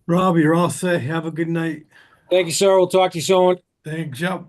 Rob, you're all set. Have a good night. Thank you, sir. We'll talk to you soon. Thanks. Yep.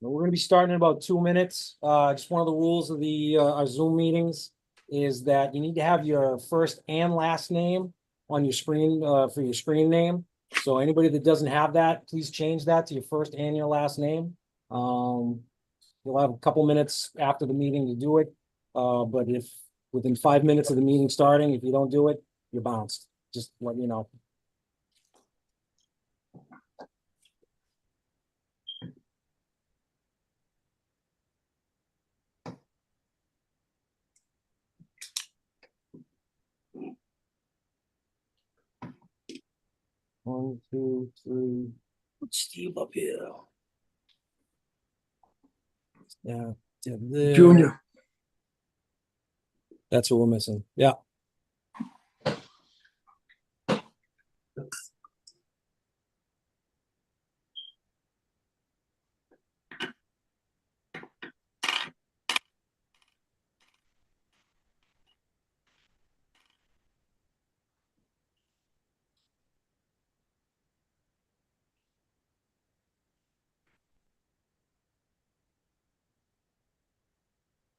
We're going to be starting in about 2 minutes. Just one of the rules of the our Zoom meetings is that you need to have your first and last name on your screen for your screen name. So anybody that doesn't have that, please change that to your first and your last name. You'll have a couple minutes after the meeting to do it. But if within 5 minutes of the meeting starting, if you don't do it, you're bounced. Just let you know. One, two, three. Put Steve up here. Yeah, there. Junior. That's what we're missing. Yeah.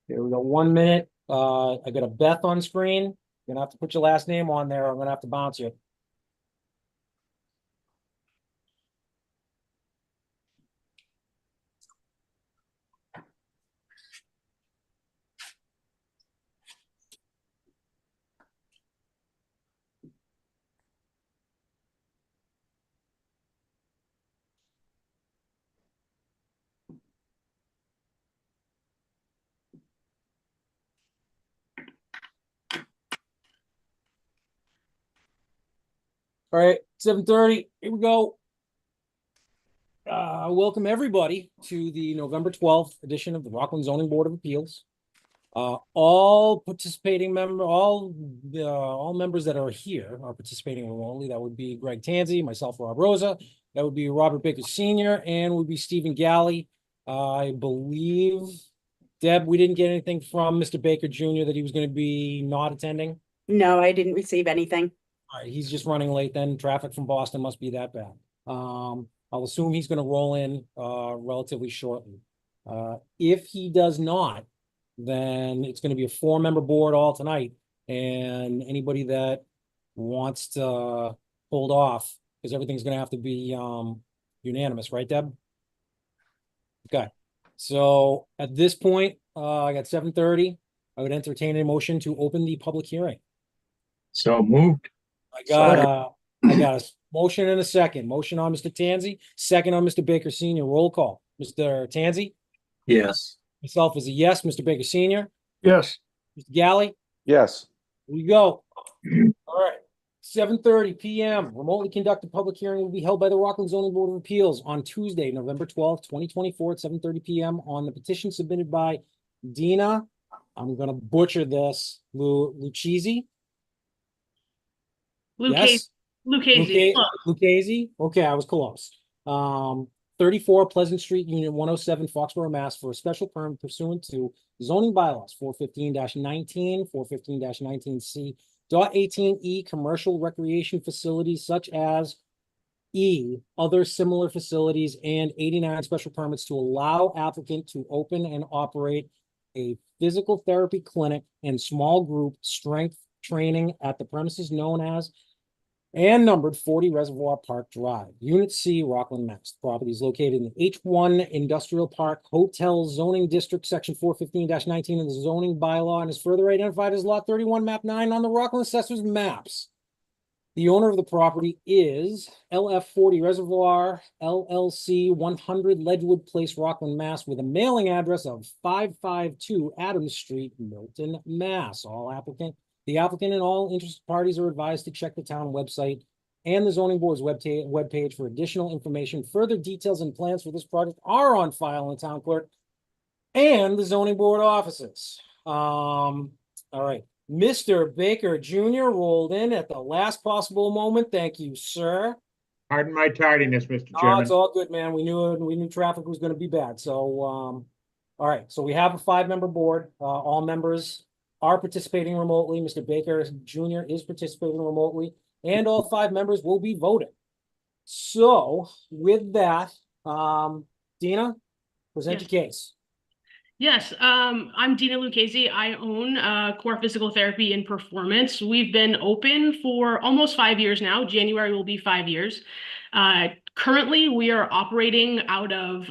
Here we go. 1 minute. I got a Beth on screen. You're gonna have to put your last name on there. I'm gonna have to bounce you. All right, 7:30. Here we go. Welcome everybody to the November 12th edition of the Rockland Zoning Board of Appeals. All participating members, all members that are here are participating remotely. That would be Greg Tanzi, myself, Rob Rosa. That would be Robert Baker Sr. and would be Stephen Galley. I believe Deb, we didn't get anything from Mr. Baker Jr. that he was going to be not attending. No, I didn't receive anything. All right, he's just running late then. Traffic from Boston must be that bad. I'll assume he's going to roll in relatively shortly. If he does not, then it's going to be a 4-member board all tonight. And anybody that wants to hold off, because everything's going to have to be unanimous, right, Deb? Okay. So at this point, I got 7:30. I would entertain a motion to open the public hearing. So moved. I got a motion and a second. Motion on Mr. Tanzi, second on Mr. Baker Senior. Roll call. Mr. Tanzi? Yes. Myself is a yes. Mr. Baker Senior? Yes. Mr. Galley? Yes. Here we go. All right. 7:30 p.m. Remotely conducted public hearing will be held by the Rockland Zoning Board of Appeals on Tuesday, November 12th, 2024 at 7:30 p.m. on the petition submitted by Dina. I'm going to butcher this. Lucchese? Yes? Lucchese. Lucchese? Okay, I was close. 34 Pleasant Street, Unit 107, Foxborough, Mass. For a special permit pursuant to zoning bylaws 415-19, 415-19C. .18E commercial recreation facilities such as E, other similar facilities, and 89 special permits to allow applicant to open and operate a physical therapy clinic and small group strength training at the premises known as and numbered 40 Reservoir Park Drive, Unit C, Rockland, Mass. The property is located in the H1 Industrial Park Hotel Zoning District, Section 415-19 of the zoning bylaw, and is further identified as Lot 31, Map 9 on the Rockland Assessor's maps. The owner of the property is LF40 Reservoir LLC, 100 Ledgewood Place, Rockland, Mass. With a mailing address of 552 Adams Street, Milton, Mass. The applicant and all interested parties are advised to check the town website and the zoning board's webpage for additional information. Further details and plans for this project are on file in the town clerk and the zoning board offices. All right. Mr. Baker Jr. rolled in at the last possible moment. Thank you, sir. Pardon my tardiness, Mr. Oh, Chairman. it's all good, man. We knew traffic was going to be bad. So, all right. So we have a 5-member board. All members are participating remotely. Mr. Baker Jr. is participating remotely, and all 5 members will be voting. So with that, Dina, present your case. Yes, I'm Dina Lucchese. I own Core Physical Therapy and Performance. We've been open for almost 5 years now. January will be 5 years. Currently, we are operating out of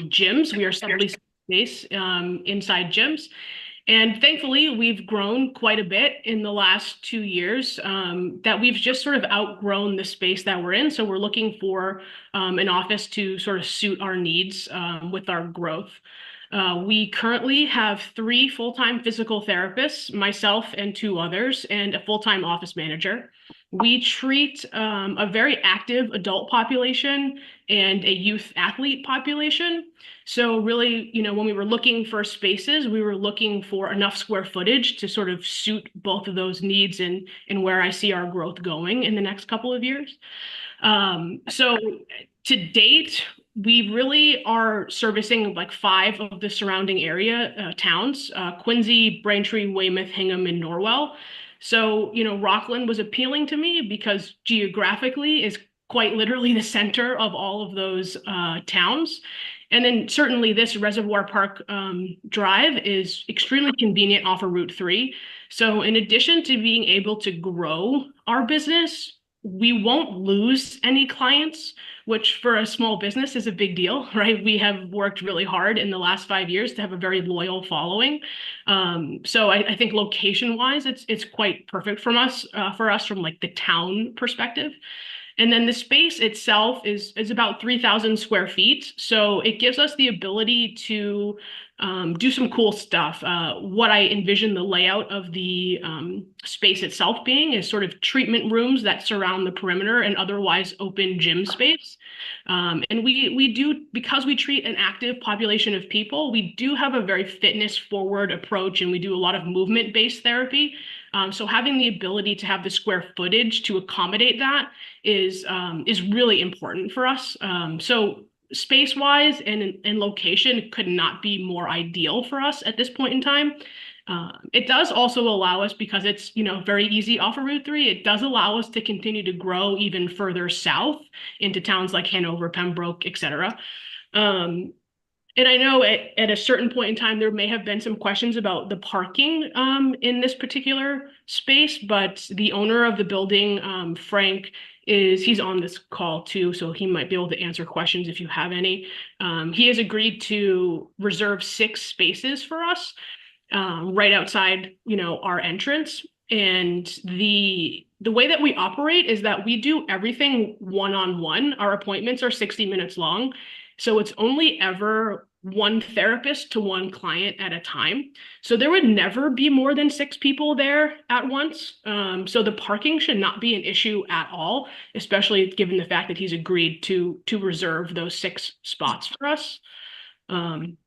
gyms. We are subleasing space inside gyms. And thankfully, we've grown quite a bit in the last 2 years that we've just sort of outgrown the space that we're in. So we're looking for an office to sort of suit our needs with our growth. We currently have 3 full-time physical therapists, myself and 2 others, and a full-time office manager. We treat a very active adult population and a youth athlete population. So really, when we were looking for spaces, we were looking for enough square footage to sort of suit both of those needs and where I see our growth going in the next couple of years. So to date, we really are servicing like 5 of the surrounding area towns, Quincy, Braintree, Weymouth, Hingham, and Norwell. So, Rockland was appealing to me because geographically is quite literally the center of all of those towns. And then certainly this Reservoir Park Drive is extremely convenient off of Route 3. So in addition to being able to grow our business, we won't lose any clients, which for a small business is a big deal, right? We have worked really hard in the last 5 years to have a very loyal following. So I think location-wise, it's quite perfect for us from like the town perspective. And then the space itself is about 3,000 square feet. So it gives us the ability to do some cool stuff. What I envision the layout of the space itself being is sort of treatment rooms that surround the perimeter and otherwise open gym space. And we do, because we treat an active population of people, we do have a very fitness forward approach, and we do a lot of movement-based therapy. So having the ability to have the square footage to accommodate that is really important for us. So space wise and location could not be more ideal for us at this point in time. It does also allow us, because it's, you know, very easy off of Route 3, it does allow us to continue to grow even further south into towns like Hanover, Pembroke, etc. And I know at a certain point in time, there may have been some questions about the parking in this particular space, but the owner of the building, Frank, he's on this call too, so he might be able to answer questions if you have any. He has agreed to reserve 6 spaces for us right outside, you know, our entrance. And the way that we operate is that we do everything one-on-one. Our appointments are 60 minutes long. So it's only ever one therapist to one client at a time. So there would never be more than 6 people there at once. So the parking should not be an issue at all, especially given the fact that he's agreed to reserve those 6 spots for us.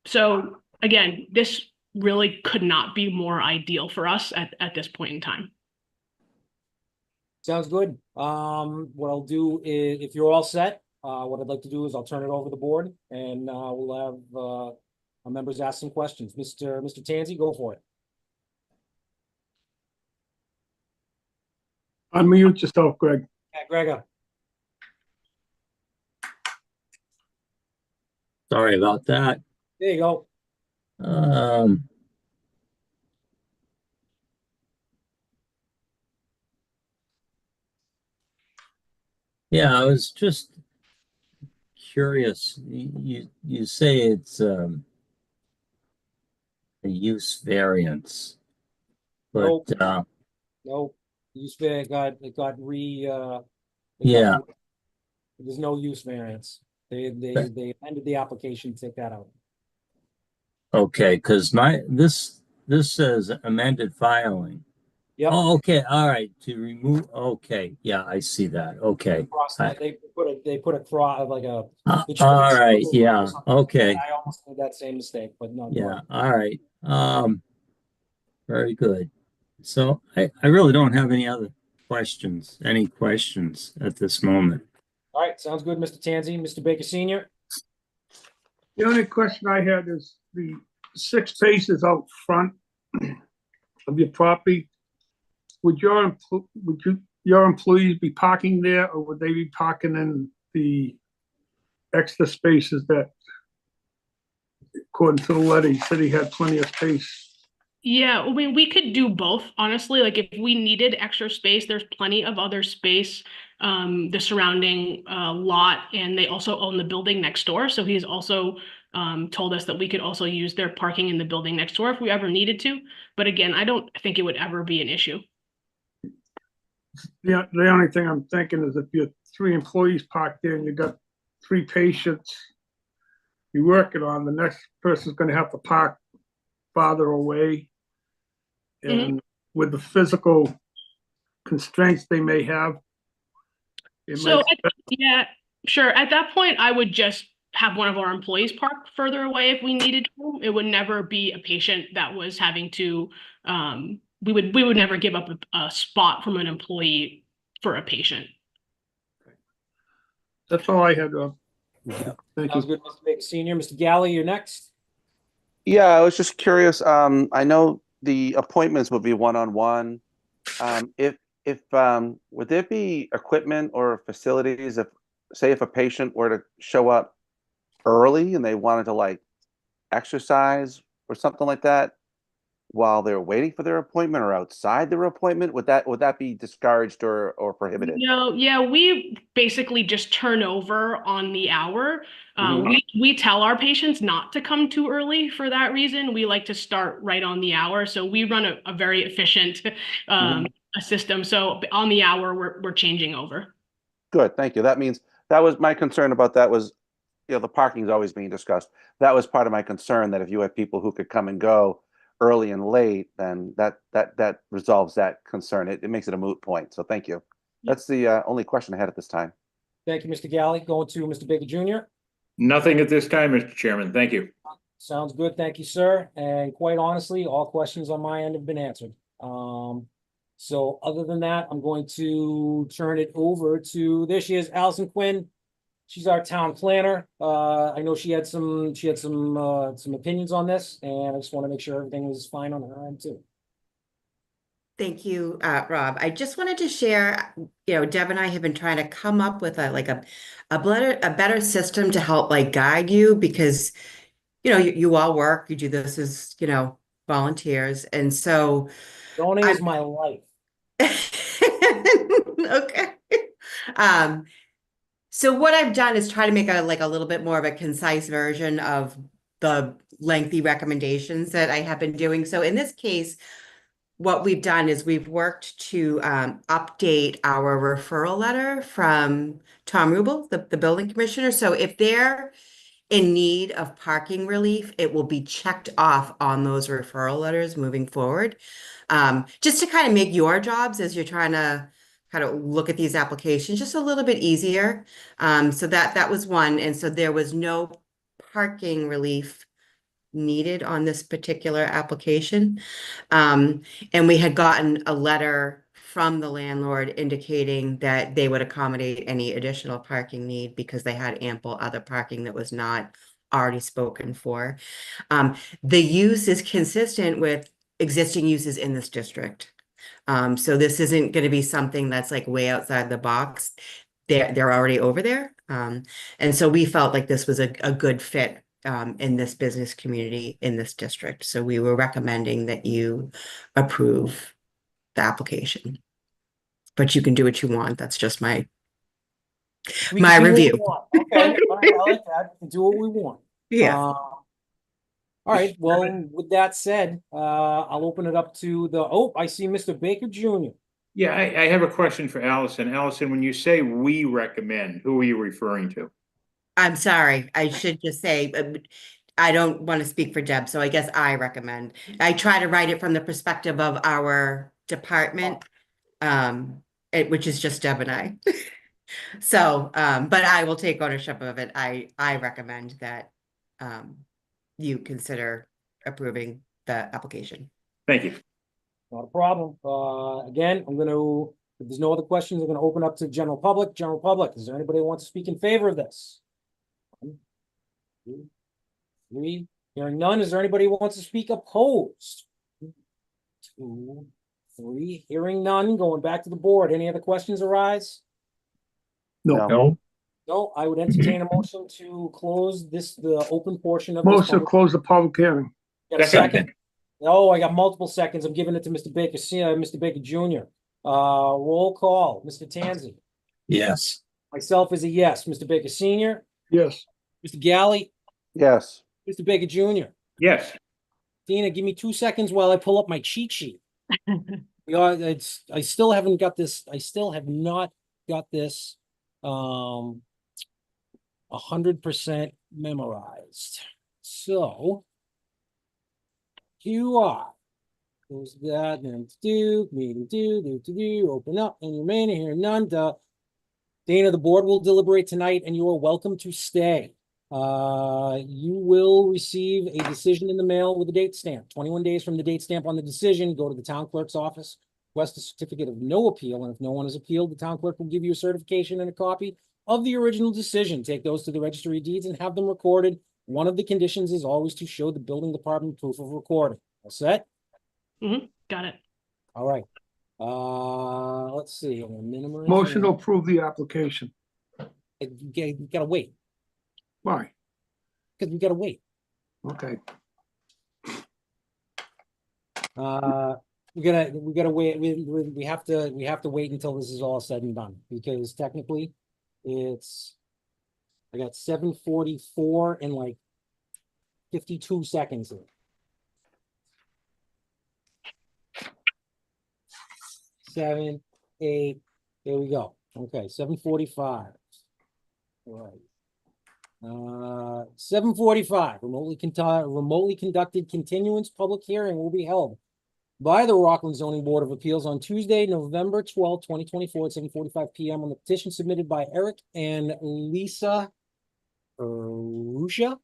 So again, this really could not be more ideal for us at this point in time. Sounds good. What I'll do is, if you're all set, what I'd like to do is I'll turn it over to the board, and we'll have our members ask some questions. Mr. Tanzi, go for it. Unmute yourself, Greg. Yeah, Gregor. Sorry about that. There you go. Yeah, I was just curious. You say it's a use variance, but Nope. Nope. Use var it got yeah, there's no use variance. They amended the application to take that out. okay, because this says amended filing. Yep. Oh, okay, all right. To remove. Okay, yeah, I see that. Okay, They put a cross like a. all right, yeah, okay, I almost made that same mistake, but no. yeah, all right. Very good. So I really don't have any other questions. Any questions at this moment? All right, sounds good, Mr. Tanzi. Mr. Baker Senior. The only question I had is the 6 spaces out front of your property. Would your employees be parking there, or would they be parking in the extra spaces that, according to the letter, he said he had plenty of space? Yeah, I mean, we could do both, honestly. Like if we needed extra space, there's plenty of other space, the surrounding lot, and they also own the building next door. So he's also told us that we could also use their parking in the building next door if we ever needed to. But again, I don't think it would ever be an issue. The only thing I'm thinking is if you have 3 employees parked there and you got 3 patients you're working on, the next person's going to have to park farther away. And with the physical constraints they may have. Yeah, sure. At that point, I would just have one of our employees park further away if we needed to. It would never be a patient that was having to, we would never give up a spot from an employee for a patient. That's all I had. Thank Sounds you. good, Mr. Baker Senior. Mr. Galley, you're next. Yeah, I was just curious. I know the appointments would be one-on-one. If would there be equipment or facilities if a patient were to show up early and they wanted to like exercise or something like that while they're waiting for their appointment or outside their appointment, would that be discouraged or prohibited? No, yeah, we basically just turn over on the hour. We tell our patients not to come too early for that reason. We like to start right on the hour. So we run a very efficient a system. So on the hour, we're changing over. Good, thank you. That means that was my concern about that was, the parking is always being discussed. That was part of my concern, that if you had people who could come and go early and late, then that resolves that concern. It makes it a moot point. So thank you. That's the only question I had at this time. Thank you, Mr. Galley. Going to Mr. Baker Jr. Nothing at this time, Mr. Chairman. Thank you. Sounds good. Thank you, sir. And quite honestly, all questions on my end have been answered. So other than that, I'm going to turn it over to, there she is, Allison Quinn. She's our town planner. I know she had some opinions on this, and I just want to make sure everything was fine on her end too. Thank you, Rob. I just wanted to share, Deb and I have been trying to come up with a better system to help like guide you because, you all work, you do this as, volunteers. And so Zoning is my life. okay. So what I've done is try to make a little bit more of a concise version of the lengthy recommendations that I have been doing. So in this case, what we've done is we've worked to update our referral letter from Tom Rubel, the building commissioner. So if they're in need of parking relief, it will be checked off on those referral letters moving forward. Just to kind of make your jobs as you're trying to kind of look at these applications just a little bit easier. So that was one. And so there was no parking relief needed on this particular application. And we had gotten a letter from the landlord indicating that they would accommodate any additional parking need because they had ample other parking that was not already spoken for. The use is consistent with existing uses in this district. So this isn't going to be something that's like way outside the box. They're already over there. And so we felt like this was a good fit in this business community in this district. So we were recommending that you approve the application. But you can do what you want. That's just my We can do what we review. want. Okay, all right, I like that. We can do what we want. Yeah. All right, well, with that said, I'll open it up to I see Mr. Baker Jr. Yeah, I have a question for Allison. Allison, when you say we recommend, who are you referring to? I'm sorry. I should just say, I don't want to speak for Deb, so I guess I recommend. I try to write it from the perspective of our department, which is just Deb and I. So, but I will take ownership of it. I recommend that you consider approving the application. Thank you. Not a problem. Again, if there's no other questions, I'm gonna open up to general public. General public, is there anybody who wants to speak in favor of this? 1, 2, 3. Hearing none, is there anybody who wants to speak opposed? 2, 3. Hearing none, going back to the board. Any other questions arise? No. No, I would entertain a motion to close the open portion of this. Motion to close the public hearing. Got a second? Oh, I got multiple seconds. I'm giving it to Mr. Baker, Mr. Baker Jr. Roll call, Mr. Tanzi. Yes. Myself is a yes. Mr. Baker Senior, Yes. Mr. Galley, Yes. Mr. Baker Jr. Yes. Dina, give me 2 seconds while I pull up my cheat sheet. I still haven't got this. I still have not got this 100% memorized. So you are. There's that, and open up, and remain here, none. Dana, the board will deliberate tonight, and you are welcome to stay. You will receive a decision in the mail with a date stamp. 21 days from the date stamp on the decision, go to the town clerk's office, request a certificate of no appeal, and if no one has appealed, the town clerk will give you a certification and a copy of the original decision. Take those to the registry of deeds and have them recorded. One of the conditions is always to show the building department proof of recording. All set? Got it. All right. Let's see. I'm gonna minimize Motion to that. approve the application. You gotta wait, Why? because we gotta wait. Okay. We gotta wait. We have to wait until this is all said and done, because technically I got 7:44 and like 52 seconds in. 7, 8, there we go. Okay, 7:45. All right. 7:45, remotely conducted continuance public hearing will be held by the Rockland Zoning Board of Appeals on Tuesday, November 12th, 2024 at 7:45 PM on the petition submitted by Eric and Lisa Rusha.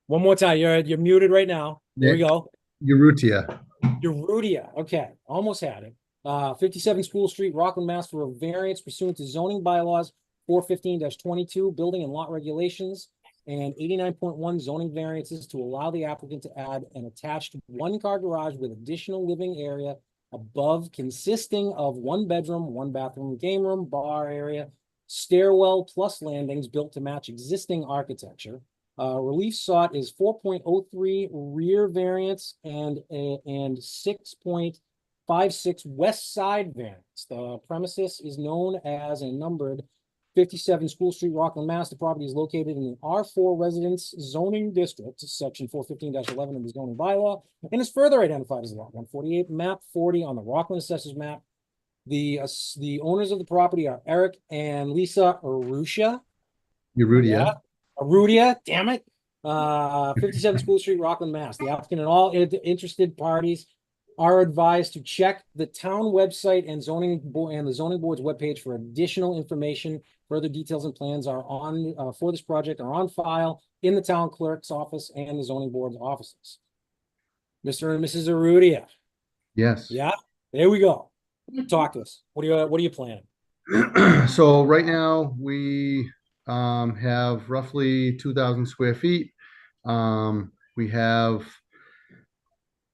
One more time, you're muted right now. There we go. Urrutia. Urrutia. Okay, almost had it. 57 School Street, Rockland, Mass. For a variance pursuant to zoning bylaws 415-22, building and lot regulations, and 89.1 zoning variances to allow the applicant to add an attached one-car garage with additional living area above, consisting of 1 bedroom, 1 bathroom, game room, bar area, stairwell plus landings built to match existing architecture. Relief sought is 4.03 rear variance and 6.56 west side variance. The premises is known as and numbered 57 School Street, Rockland, Mass. The property is located in the R4 Residence Zoning District, section 415-11 of the zoning bylaw, and is further identified as lot 148, map 40 on the Rockland Assessors map. The owners of the property are Eric and Lisa Arusha. Urudia. Arudia, damn it. 57 School Street, Rockland, Mass. The applicant and all interested parties are advised to check the town website and the zoning board's webpage for additional information. Further details and plans are on for this project are on file in the town clerk's office and the zoning board's offices. Mr. and Mrs. Arudia. Yes. Yeah, there we go. Talk to us. What are you planning? So right now we have roughly 2,000 square feet. We have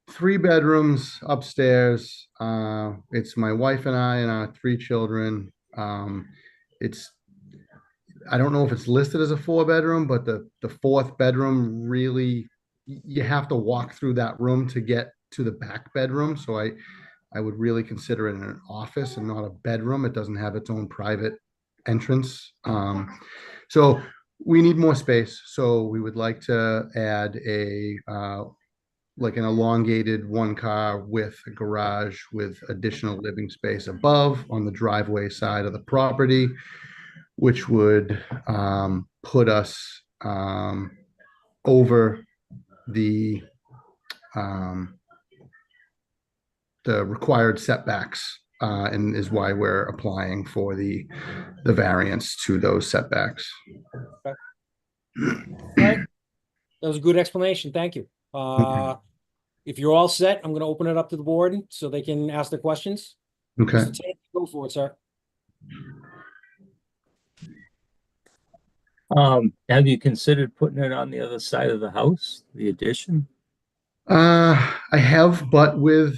3 bedrooms upstairs. It's my wife and I and our 3 children. I don't know if it's listed as a 4-bedroom, but the 4th bedroom, really, you have to walk through that room to get to the back bedroom. So I would really consider it an office and not a bedroom. It doesn't have its own private entrance. So we need more space. So we would like to add like an elongated 1-car with a garage with additional living space above on the driveway side of the property, which would put us over the required setbacks, and is why we're applying for the variance to those setbacks. Okay. Right. That was a good explanation. Thank you. If you're all set, I'm going to open it up to the board so they can ask their questions. Okay. Mr. Tate, go for it, sir. Have you considered putting it on the other side of the house, the addition? I have, but with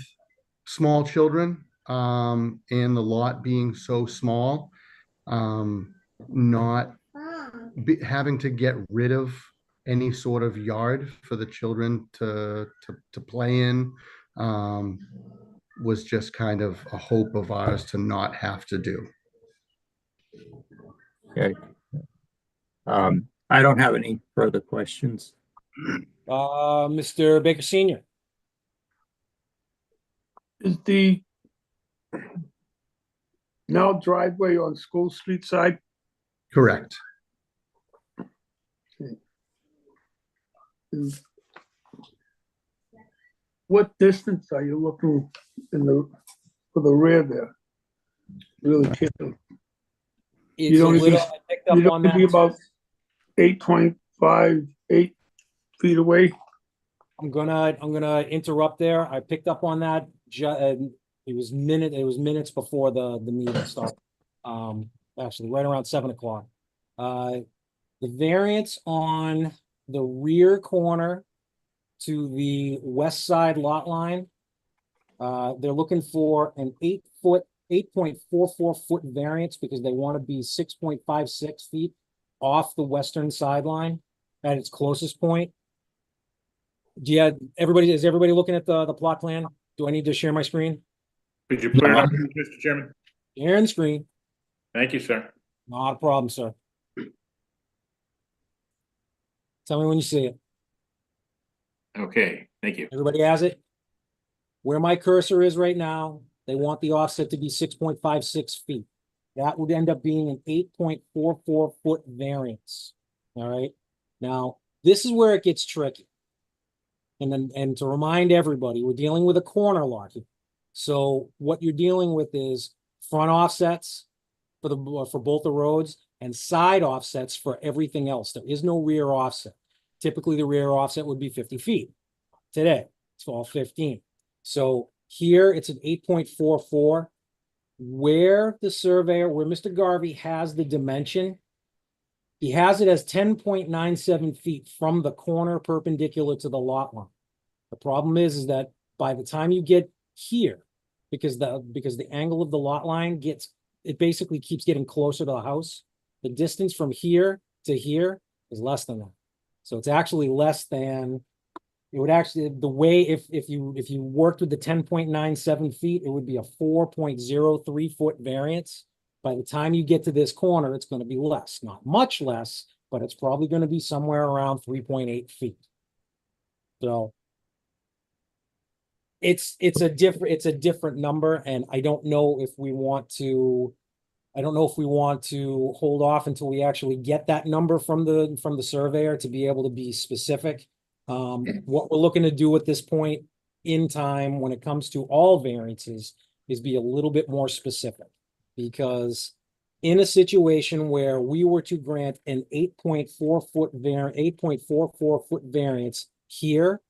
small children, and the lot being so small, not having to get rid of any sort of yard for the children to play in, was just kind of a hope of ours to not have to do. Okay. I don't have any further questions. Mr. Baker Senior. Is the now driveway on School Street side? Correct. What distance are you looking for the rear there? Really can't. It's a little, I picked up You'd on only that. be about 8.5, 8 feet away. I'm gonna interrupt there. I picked up on that. It was minutes before the meeting started. Actually, right around 7 o'clock. The variance on the rear corner to the west side lot line, they're looking for an 8.44 foot variance because they want to be 6.56 feet off the western sideline at its closest point. Yeah, is everybody looking at the plot plan? Do I need to share my screen? Could you put it up, Mr. Chairman? Sharing screen. Thank you, sir. Not a problem, sir. Tell me when you see it. Okay, thank you. Everybody has it? Where my cursor is right now, they want the offset to be 6.56 feet. That would end up being an 8.44 foot variance. All right. Now, this is where it gets tricky. And to remind everybody, we're dealing with a corner lot here. So what you're dealing with is front offsets for both the roads and side offsets for everything else. There is no rear offset. Typically, the rear offset would be 50 feet. Today, it's all 15. So Here, it's an 8.44. Where Mr. Garvey has the dimension, he has it as 10.97 feet from the corner perpendicular to the lot line. The problem is that by the time you get here, because the angle of the lot line it basically keeps getting closer to the house. The distance from here to here is less than that. So it's actually less than, it would actually, the way, if you worked with the 10.97 feet, it would be a 4.03 foot variance. By the time you get to this corner, it's going to be less, not much less, but it's probably going to be somewhere around 3.8 feet. So it's a different number, and I don't know if we want to hold off until we actually get that number from the surveyor to be able to be specific. What we're looking to do at this point in time when it comes to all variances is be a little bit more specific, because in a situation where we were to grant an 8.44 foot variance here,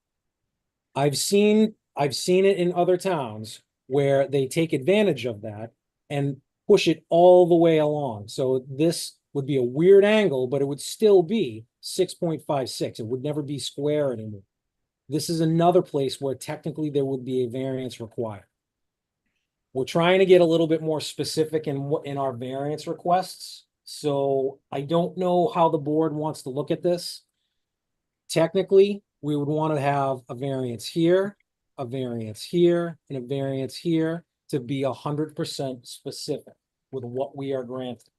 I've seen it in other towns where they take advantage of that and push it all the way along. So this would be a weird angle, but it would still be 6.56. It would never be square anymore. This is another place where technically there would be a variance required. We're trying to get a little bit more specific in our variance requests. So I don't know how the board wants to look at this. Technically, we would want to have a variance here, a variance here, and a variance here to be 100% specific with what we are granting.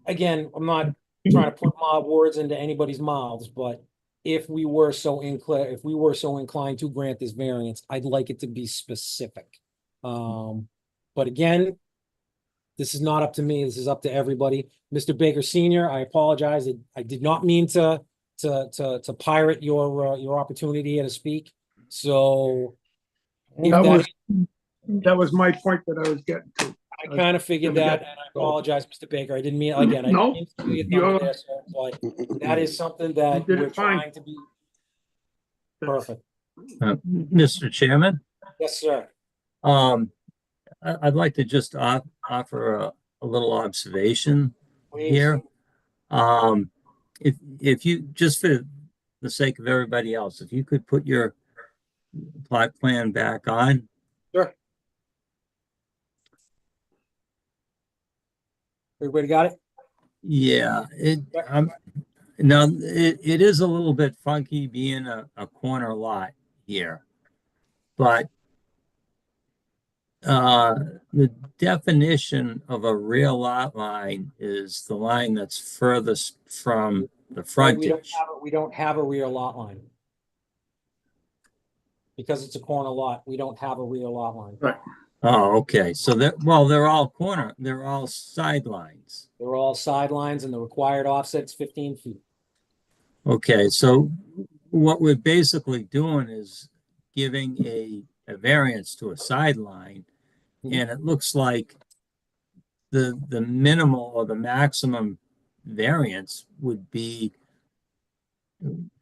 Again, I'm not trying to put my words into anybody's mouths, but if we were so inclined to grant this variance, I'd like it to be specific. But again, this is not up to me. This is up to everybody. Mr. Baker Senior, I apologize. I did not mean to pirate your opportunity to speak. So that was my point that I was getting to. I kind of figured that, and I apologize, Mr. Baker. I didn't mean, again, I No, didn't mean to thunder this, but that is something that You did it we're fine. trying to be perfect. Mr. Chairman, Yes, sir. I'd like to just offer a little observation Please. here. If you, just for the sake of everybody else, if you could put your plot plan back on. Sure. Everybody got it? Yeah, it is a little bit funky being a corner lot here, but the definition of a rear lot line is the line that's furthest from the frontage. We don't have a rear lot line. Because it's a corner lot, we don't have a rear lot line. Right. Oh, okay. So they're all sidelines. They're all sidelines, and the required offset's 15 feet. Okay, so what we're basically doing is giving a variance to a sideline, and it looks like the minimal or the maximum variance would be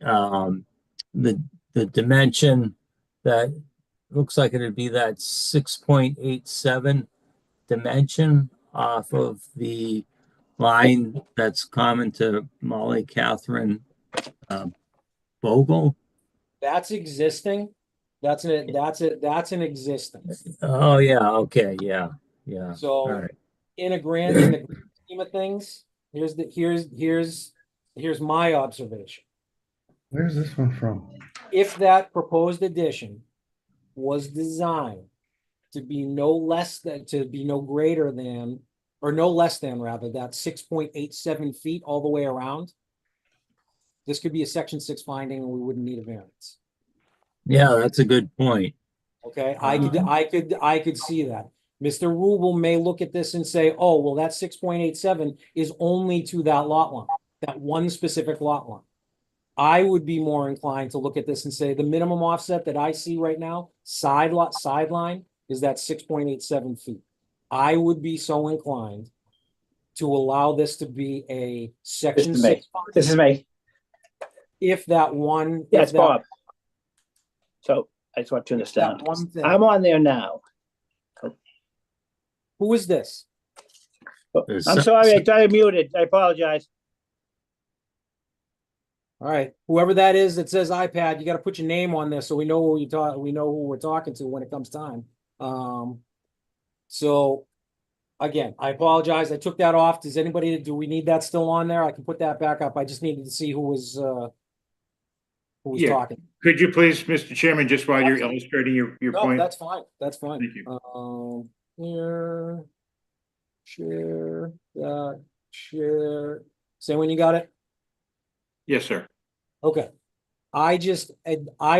the dimension that looks like it'd be that 6.87 dimension off of the line that's common to Molly Catherine Bogle. That's existing. That's an existence. Oh yeah, okay, yeah. So All right. in the grand scheme of things, here's my observation. Where's this one from? If that proposed addition was designed to be no greater than, or no less than rather, that 6.87 feet all the way around, this could be a section 6 finding and we wouldn't need a variance. Yeah, that's a good point. Okay, I could see that. Mr. Rubel may look at this and say, oh, well, that 6.87 is only to that lot line, that one specific lot line. I would be more inclined to look at this and say the minimum offset that I see right now, sideline, is that 6.87 feet. I would be so inclined to allow this to be a section 6. This is me. If that one. Yes, Bob. So I just want to understand. That one thing. I'm on there now. Who is this? There's I'm some- sorry, I thought I muted. I apologize. All right, whoever that is that says iPad, you gotta put your name on there so we know who you talk, we know who we're talking to when it comes time. So again, I apologize. I took that off. Do we need that still on there? I can put that back up. I just needed to see who was Yeah. talking. Could you please, Mr. Chairman, just while you're Absolutely. illustrating your No, point? that's fine. That's fine. Thank you. Here, share, share. Say when you got it. Yes, sir. Okay. I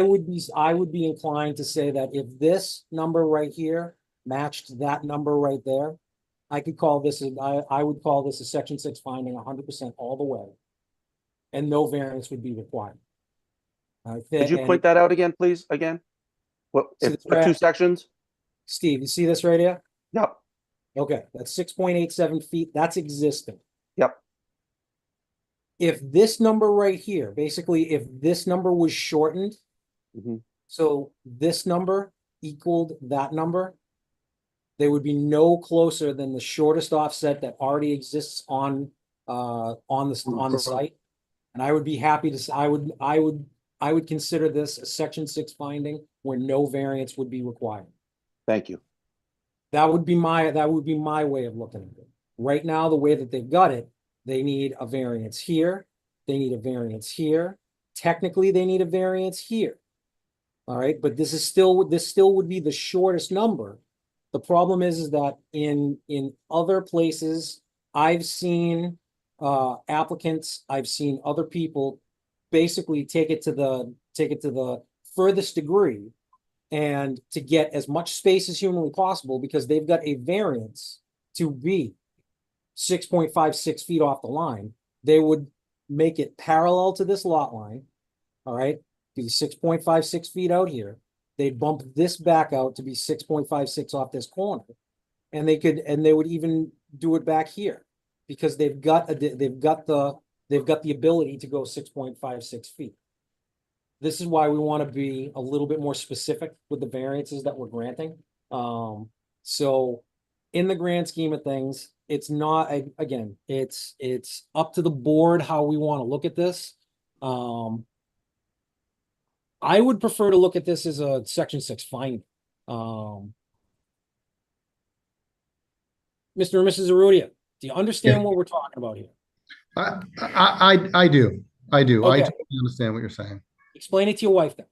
would be inclined to say that if this number right here matched that number right there, I could call this, I would call this a section 6 finding 100% all the way. And no variance would be required. Could you point that out again, please? Again? What, So if, it's for two right- sections? Steve, you see this right here? Yep, Okay, that's 6.87 feet. That's existing. yep. If this number right here, basically, if this number was shortened, Mhm. so this number equaled that number, they would be no closer than the shortest offset that already exists on the site. And I would be happy to, I would consider this a section 6 finding where no variance would be required. Thank you. That would be my way of looking at it. Right now, the way that they've got it, they need a variance here. They need a variance here. Technically, they need a variance here. All right, but this still would be the shortest number. The problem is that in other places, I've seen applicants, I've seen other people basically take it to the furthest degree and to get as much space as humanly possible because they've got a variance to be 6.56 feet off the line. They would make it parallel to this lot line. All right, be 6.56 feet out here. They'd bump this back out to be 6.56 off this corner. And they would even do it back here because they've got the ability to go 6.56 feet. This is why we want to be a little bit more specific with the variances that we're granting. So in the grand scheme of things, it's not, again, it's up to the board how we want to look at this. I would prefer to look at this as a section 6 finding. Mr. and Mrs. Arudia, do you understand what we're talking about here? I do. I do. I Okay. totally understand what you're saying. Explain it to your wife then.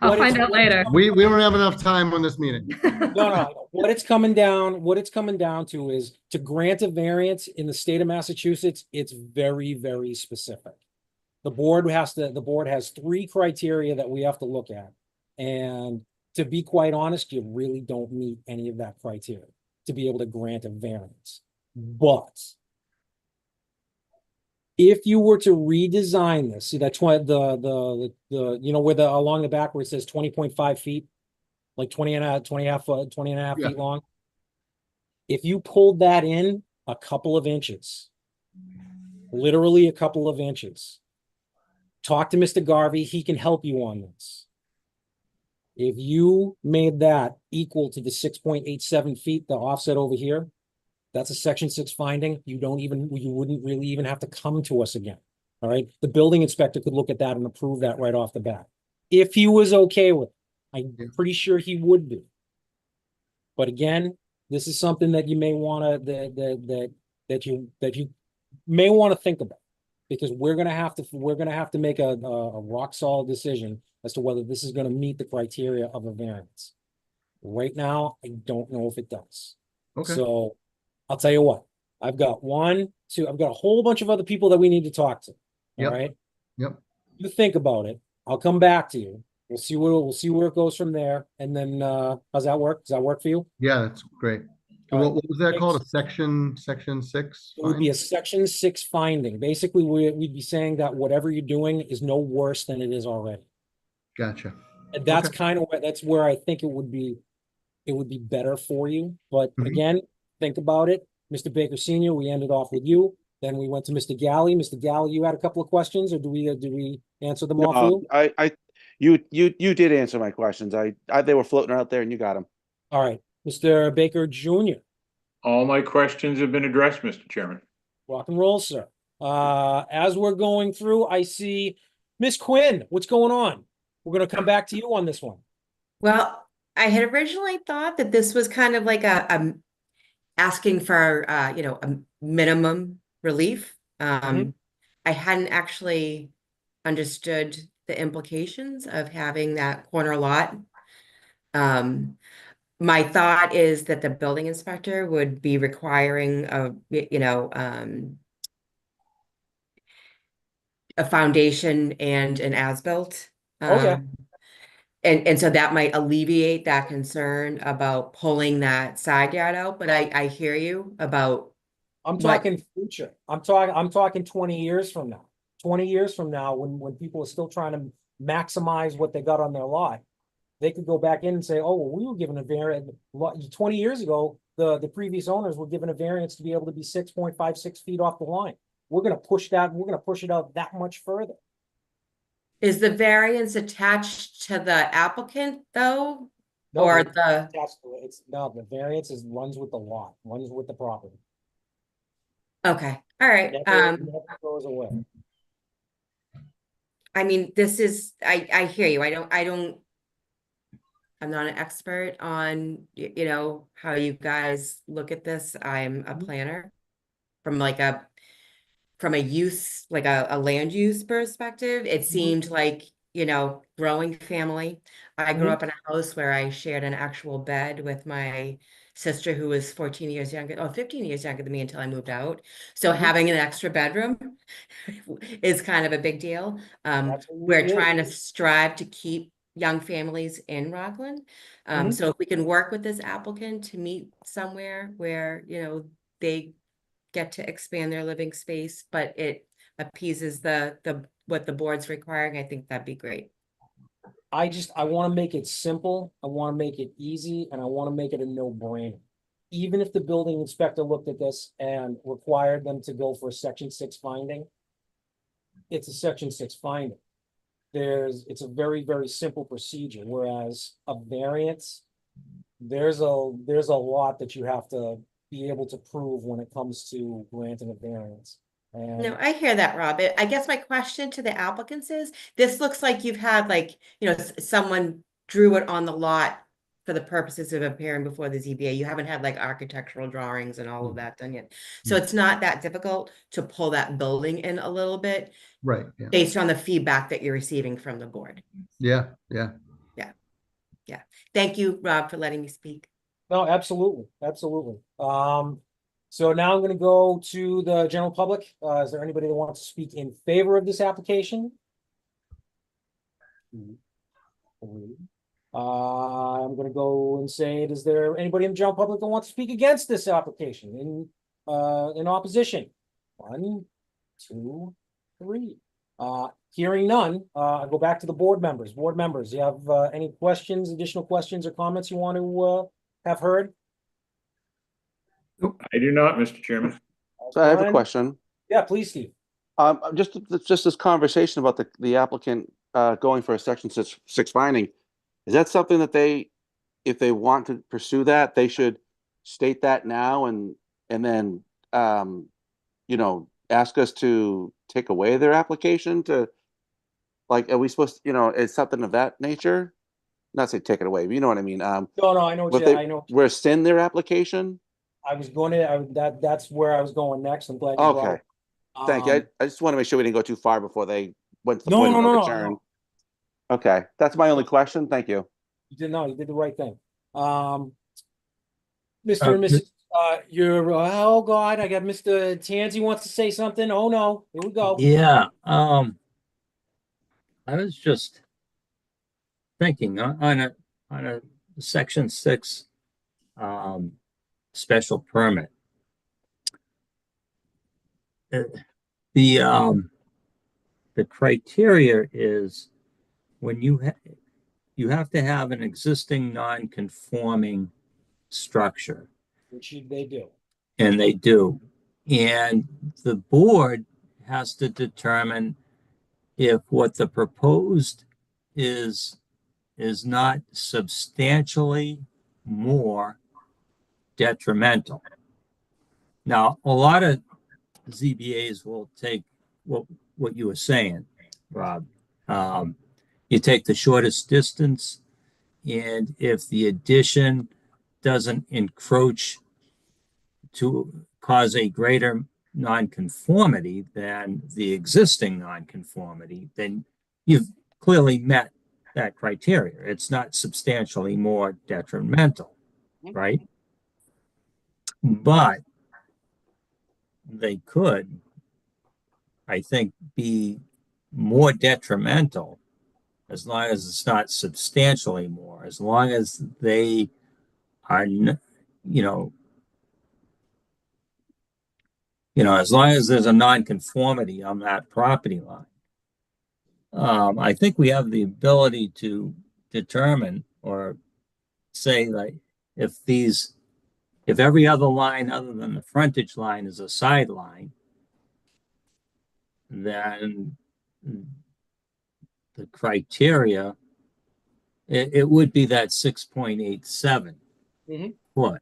I'll find out later. We don't have enough time on this meeting. No. What it's coming down to is to grant a variance in the state of Massachusetts, it's very, very specific. The board has 3 criteria that we have to look at. And to be quite honest, you really don't meet any of that criteria to be able to grant a variance. But if you were to redesign this, see that's why the you know where along the back where it says 20.5 feet, like 20 and a half Yeah. feet long. If you pulled that in a couple of inches, literally a couple of inches, talk to Mr. Garvey, he can help you on this. If you made that equal to the 6.87 feet, the offset over here, that's a section 6 finding. You wouldn't really even have to come to us again. All right. The building inspector could look at that and approve that right off the bat. If he was okay with it, I'm pretty sure he would be. But again, this is something that you may want to, that you may want to think about because we're going to have to make a rock solid decision as to whether this is going to meet the criteria of a variance. Right now, I don't know if it does. Okay. So I'll tell you what, I've got a whole bunch of other people that we need to talk to. Yep. All right. Yep. You think about it. I'll come back to you. We'll see where it goes from there. And then how's that work? Does that work for you? Yeah, that's great. All What, right. what was that called? A section 6? It would be a section 6 finding. Basically, we'd be saying that whatever you're doing is no worse than it is already. Gotcha. And that's Okay. kind of that's where I think it would be better for you. But Mhm. again, think about it. Mr. Baker Senior, we ended off with you. Then we went to Mr. Galley. Mr. Galley, you had a couple of questions, or do we answer them all for No, you? you did answer my questions. They were floating out there and you got them. All right, Mr. Baker Jr., All my questions have been addressed, Mr. Chairman. rock and roll, sir. As we're going through, I see Miss Quinn, what's going on? We're gonna come back to you on this one. Well, I had originally thought that this was kind of like a asking for a minimum relief. I hadn't actually understood the implications of having that corner lot. My thought is that the building inspector would be requiring a foundation and an as-built. Okay. And so that might alleviate that concern about pulling that side yard out, but I hear you about. I'm what- talking future. I'm talking 20 years from now. 20 years from now, when people are still trying to maximize what they got on their lot, they could go back in and say, oh, well, we were given a variance 20 years ago. The previous owners were given a variance to be able to be 6.56 feet off the line. We're gonna push that, we're gonna push it out that much further. Is the variance attached to the applicant though? No, Or it's the, attached to it. It's no, the variance runs with the lot, runs with the property. okay, all right. Never goes away. I mean, this is, I hear you. I'm not an expert on, how you guys look at this. I'm a planner from a use, like a land use perspective. It seemed like, growing family. I grew up in a house where I shared an actual bed with my sister who was 15 years younger than me until I moved out. So having an extra bedroom is kind of a big deal. We're trying to strive to keep young families in Rockland. So if we can work with this applicant to meet somewhere where, they get to expand their living space, but it appeases what the board's requiring, I think that'd be great. I want to make it simple. I want to make it easy, and I want to make it a no-brainer. Even if the building inspector looked at this and required them to go for a section 6 finding, it's a section 6 finding. It's a very, very simple procedure, whereas a variance, there's a lot that you have to be able to prove when it comes to granting a variance. And No, I hear that, Rob. I guess my question to the applicants is, this looks like you've had someone drew it on the lot for the purposes of appearing before the ZBA. You haven't had like architectural drawings and all of that done yet. So it's not that difficult to pull that building in a little bit. Right, yeah. Based on the feedback that you're receiving from the board. Yeah. Thank you, Rob, for letting me speak. no, absolutely, absolutely. So now I'm gonna go to the general public. Is there anybody that wants to speak in favor of this application? I'm gonna go and say, is there anybody in the general public that wants to speak against this application in opposition? 1, 2, 3. Hearing none, I go back to the board members. Board members, you have any questions, additional questions or comments you want to have heard? I do not, Mr. Chairman. So I have a Brian? question. Yeah, please, Steve. Just this conversation about the applicant going for a section 6 finding. Is that something that if they want to pursue that, they should state that now and then ask us to take away their application to, like, are we supposed to, is something of that nature? Not say take it away, but you know what I mean? No, I know I know. Rescind their application? That's where I was going next. I'm glad you brought Okay. it. Thank you. I just want to make sure we didn't go too far before they went to the No, point of no, no no, return. no. Okay, that's my only question. Thank you. You did the right thing. Mr. and Mrs. Oh God, I got Mr. Tansy wants to say something. Oh no, here we go. Yeah, I was just thinking on a section 6 special permit. The criteria is when you have to have an existing non-conforming structure. Which they do. And they do. And the board has to determine if what the proposed is not substantially more detrimental. Now, a lot of ZBAs will take what you were saying, Rob. You take the shortest distance, and if the addition doesn't encroach to cause a greater nonconformity than the existing nonconformity, then you've clearly met that criteria. It's not substantially more detrimental, right? But they could, I think, be more detrimental as long as it's not substantially more, as long as they are, as long as there's a nonconformity on that property line. I think we have the ability to determine or say like if every other line other than the frontage line is a sideline, then the criteria, it would be that 6.87 foot.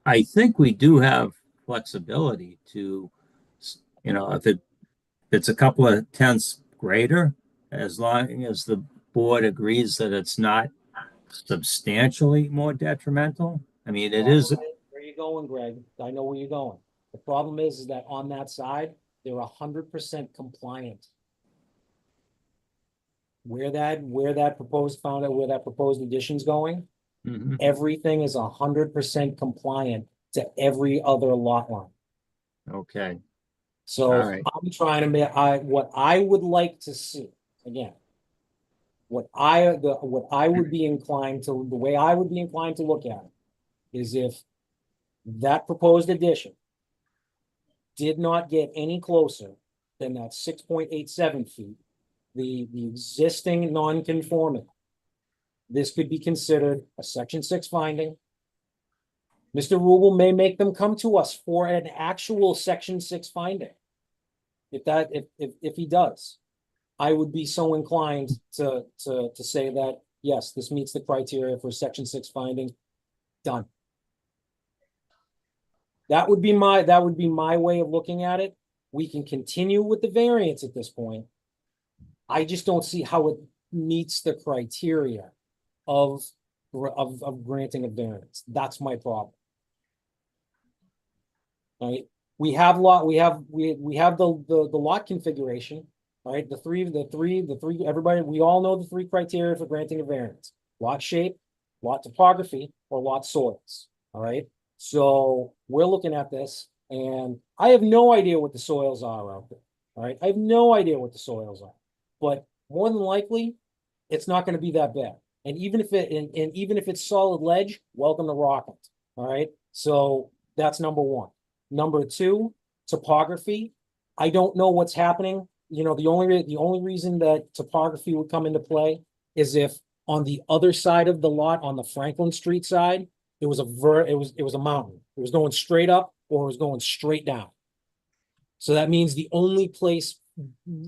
I think we do have flexibility to, if it's a couple of tenths greater, as long as the board agrees that it's not substantially more detrimental. I mean, it is. Where you going, Greg? I know where you're going. The problem is that on that side, they're 100% compliant. Where that proposed addition's going, everything is 100% compliant to every other lot line. Okay. So All right. I'm trying to make, what I would like to see, again, what I would be inclined to, the way I would be inclined to look at it is if that proposed addition did not get any closer than that 6.87 feet, the existing non-conforming, this could be considered a section 6 finding. Mr. Rubel may make them come to us for an actual section 6 finding. If he does, I would be so inclined to say that, yes, this meets the criteria for section 6 finding. Done. That would be my way of looking at it. We can continue with the variance at this point. I just don't see how it meets the criteria of granting a variance. That's my problem. Right? We have the lot configuration, right? The three, everybody, we all know the 3 criteria for granting a variance: lot shape, lot topography, or lot soils. All right. So we're looking at this, and I have no idea what the soils are out there. All right. I have no idea what the soils are, but more than likely, it's not going to be that bad. And even if it's solid ledge, welcome to Rockland. All right. So that's number 1. Number 2, topography. I don't know what's happening. The only reason that topography would come into play is if on the other side of the lot, on the Franklin Street side, it was a mountain. It was going straight up or it was going straight down. So that means the only place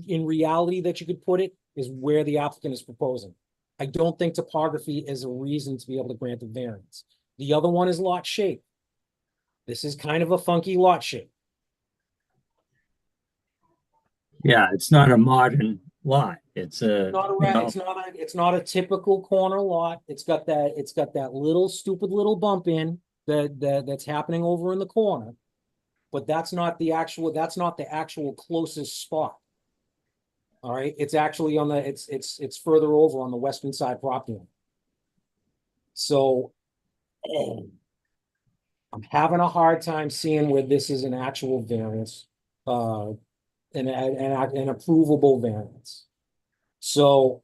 in reality that you could put it is where the applicant is proposing. I don't think topography is a reason to be able to grant a variance. The other one is lot shape. This is kind of a funky lot shape. Yeah, it's not a modern lot. It's not a typical corner lot. It's got that little stupid little bump in that's happening over in the corner, but that's not the actual closest spot. All right, it's actually on the it's further over on the western side property line. So I'm having a hard time seeing where this is an actual variance, an approvable variance. So